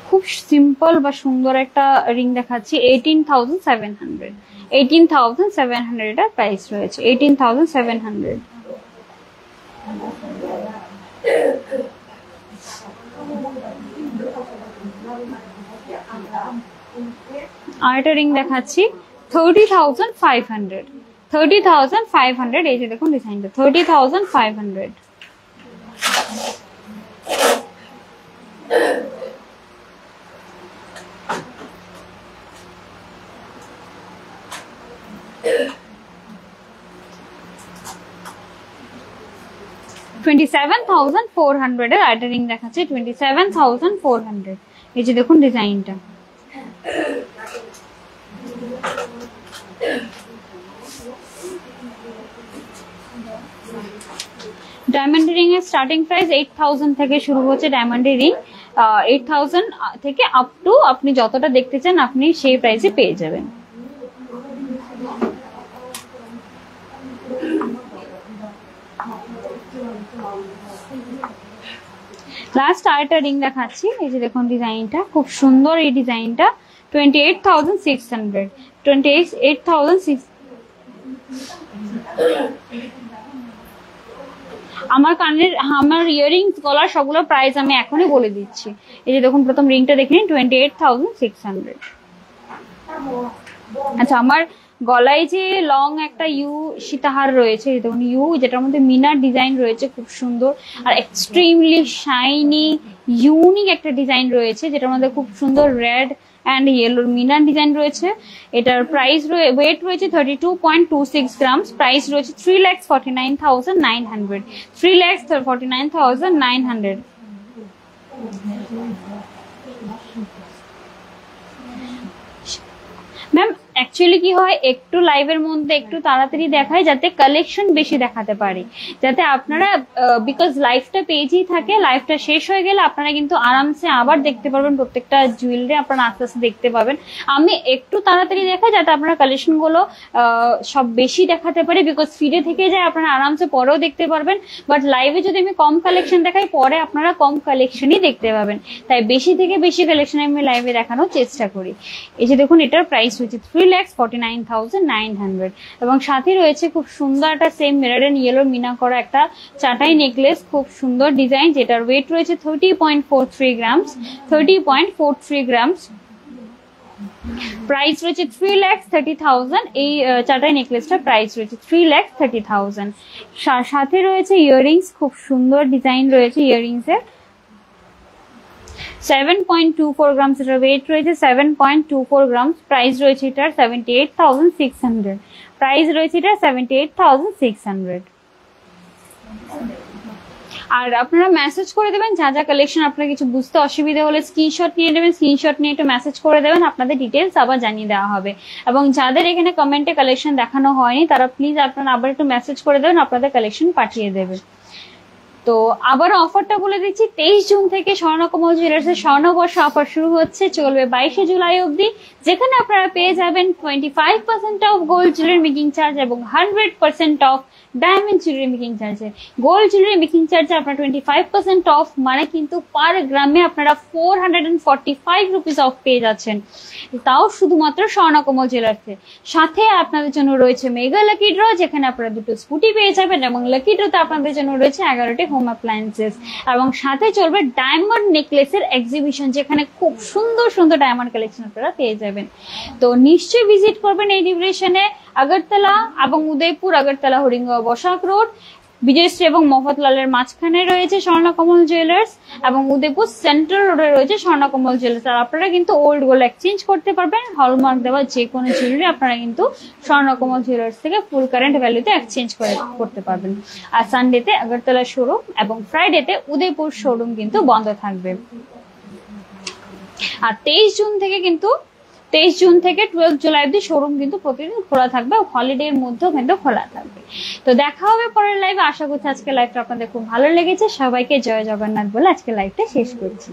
খুব সিম্পল বা সুন্দর একটা রিং দেখাচ্ছি 18,700, 18,700 এটা প্রাইস রয়েছে 18,700। আর একটা রিং দেখাচ্ছি 30,500, 30,500। এই যে দেখুন ডিজাইনটা 30,500। $27,400 এর আরেকটা রিং দেখাচ্ছে 27,400। এই যে দেখুন ডিজাইনটা ডায়মন্ড রিং এর স্টার্টিং প্রাইস 8,000 থেকে শুরু হচ্ছে। ডায়মন্ড রিং 8,000 থেকে আপ টু আপনি যতটা দেখতে চান আপনি সেই প্রাইসে পেয়ে যাবেন। লাস্ট আরেকটা রিং দেখাচ্ছি। এই যে দেখুন ডিজাইনটা খুব সুন্দর, এই ডিজাইনটা 28,600, 28,600। আমার ইয়ারিংস গলার সবগুলো প্রাইস আমি এখনই বলে দিচ্ছি। এই যে দেখুন প্রথম রিংটা দেখে নিন 28,600। আচ্ছা, আমার গলায় যে লং একটা ইউ সীতাহার রয়েছে, দেখুন ইউ, যেটার মধ্যে মিনার ডিজাইন রয়েছে খুব সুন্দর আর এক্সট্রিমলি শাইনি ইউনিক একটা ডিজাইন রয়েছে, যেটার মধ্যে খুব সুন্দর রেড অ্যান্ড ইয়েলোর মিনার ডিজাইন রয়েছে। এটার প্রাইস ওয়েট রয়েছে 32.26 গ্রামস। প্রাইস রয়েছে 3,49,900। 3,49,900। ম্যাম অ্যাকচুয়ালি কি হয়, একটু লাইভের মধ্যে একটু তাড়াতাড়ি দেখায় যাতে কালেকশন বেশি দেখাতে পারি, যাতে আপনারা বিকজ লাইভটা পেজেই থাকে, লাইভটা শেষ হয়ে গেলে আপনারা কিন্তু আরামসে আবার দেখতে পারবেন, প্রত্যেকটা জুয়েলারি আপনারা আস্তে আস্তে দেখতে পাবেন। আমি একটু তাড়াতাড়ি দেখাই যাতে আপনারা কালেকশন গুলো সব বেশি দেখাতে পারি, বিকজ ফিডে থেকে যায় আপনারা আরামসে পরেও দেখতে পারবেন। বাট লাইভে যদি আমি কম কালেকশন দেখাই, পরে আপনারা কম কালেকশনই দেখতে পাবেন, তাই বেশি থেকে বেশি কালেকশন আমি লাইভে দেখানোর চেষ্টা করি। এই যে দেখুন এটার প্রাইস হচ্ছে 3,49,900 এবং সাথে রয়েছে খুব সুন্দর একটা সেম মেরার এন্ড ইয়েলো মিনা করা একটা চাটাই নেকলেস, খুব সুন্দর ডিজাইন, যেটার ওয়েট রয়েছে 30.43 গ্রামস। 30.43 গ্রামস। প্রাইস রয়েছে 3,30,000। এই চাটাই নেকলেসটার প্রাইস রয়েছে 3,30,000। সাথে রয়েছে ইয়াররিংস, খুব সুন্দর ডিজাইন রয়েছে ইয়াররিংস এর। 7.24 গ্রামস এটার ওয়েট রয়েছে, 7.24 গ্রামস। প্রাইস রয়েছে এটার 78,600। প্রাইস রয়েছে এটার 78,600। আর আপনারা মেসেজ করে দেবেন যা যা কালেকশন, আপনার কিছু বুঝতে অসুবিধা হলে স্ক্রিনশট নিয়ে নেবেন, স্ক্রিনশট নিয়ে একটু মেসেজ করে দেবেন, আপনাদের ডিটেলস আবার জানিয়ে দেওয়া হবে। এবং যাদের এখানে কমেন্টে কালেকশন দেখানো হয়নি তারা প্লিজ আপনারা আবার একটু মেসেজ করে দেবেন, আপনাদের কালেকশন পাঠিয়ে দেবে। তো আবার অফারটা বলে দিচ্ছি, 23 জুন থেকে স্বর্ণকমল জুয়েলার্সের স্বর্ণবর্ষ অফার শুরু হচ্ছে, চলবে 22 জুলাই অবধি, যেখানে আপনারা পেয়ে যাবেন 25% of gold jewellery making charge এবং 100% অফ ডায়মন্ড জুয়েলারি মেকিং চার্জে। গোল্ড জুয়েলারি মেকিং চার্জে আপনার 25% অফ, মানে কিন্তু পার গ্রামে আপনারা 445 রুপিস অফ পেয়ে যাচ্ছেন, তাও শুধুমাত্র স্বর্ণকমল জুয়েলার্সে। সাথে আপনাদের জন্য রয়েছে মেগা লাকি ড্র, যেখানে আপনারা দুটো স্কুটি পেয়ে যাবেন এবং লাকি ড্রতে আপনাদের জন্য রয়েছে 11টি হোম অ্যাপ্লায়েন্সেস এবং সাথে চলবে ডায়মন্ড নেকলেসের এক্সিবিশন, যেখানে খুব সুন্দর সুন্দর ডায়মন্ড কালেকশন আপনারা পেয়ে যাবেন। তো নিশ্চয়ই ভিজিট করবেন এই ডিভিশনে। আগরতলা এবং উদয়পুর, আগরতলা হরিঙ্গাও বসাক রোড, বিজয়শ্রী এবং মফতলালের মাঝখানে রয়েছে স্বর্ণকমল জুয়েলার্স এবং উদয়পুর সেন্ট্রাল রোডে রয়েছে স্বর্ণকমল জুয়েলার্স। আর আপনারা কিন্তু ওল্ড গোল্ড এক্সচেঞ্জ করতে পারবেন, হলমার্ক দেওয়া যে কোনো জুয়েলারি আপনারা কিন্তু স্বর্ণকমল জুয়েলার্স থেকে ফুল কারেন্ট ভ্যালুতে এক্সচেঞ্জ করতে পারবেন। আর সানডেতে আগরতলা শোরুম এবং ফ্রাইডেতে উদয়পুর শোরুম কিন্তু বন্ধ থাকবে। আর 23 জুন থেকে 12 জুলাই অব্দি শোরুম কিন্তু প্রতিদিন খোলা থাকবে, হলিডে এর মধ্যেও কিন্তু খোলা থাকবে। তো দেখা হবে পরের লাইভে। আশা করছি আজকে লাইভটা আপনাদের খুব ভালো লেগেছে। সবাইকে জয় জগন্নাথ বলে আজকে লাইভটা শেষ করছি।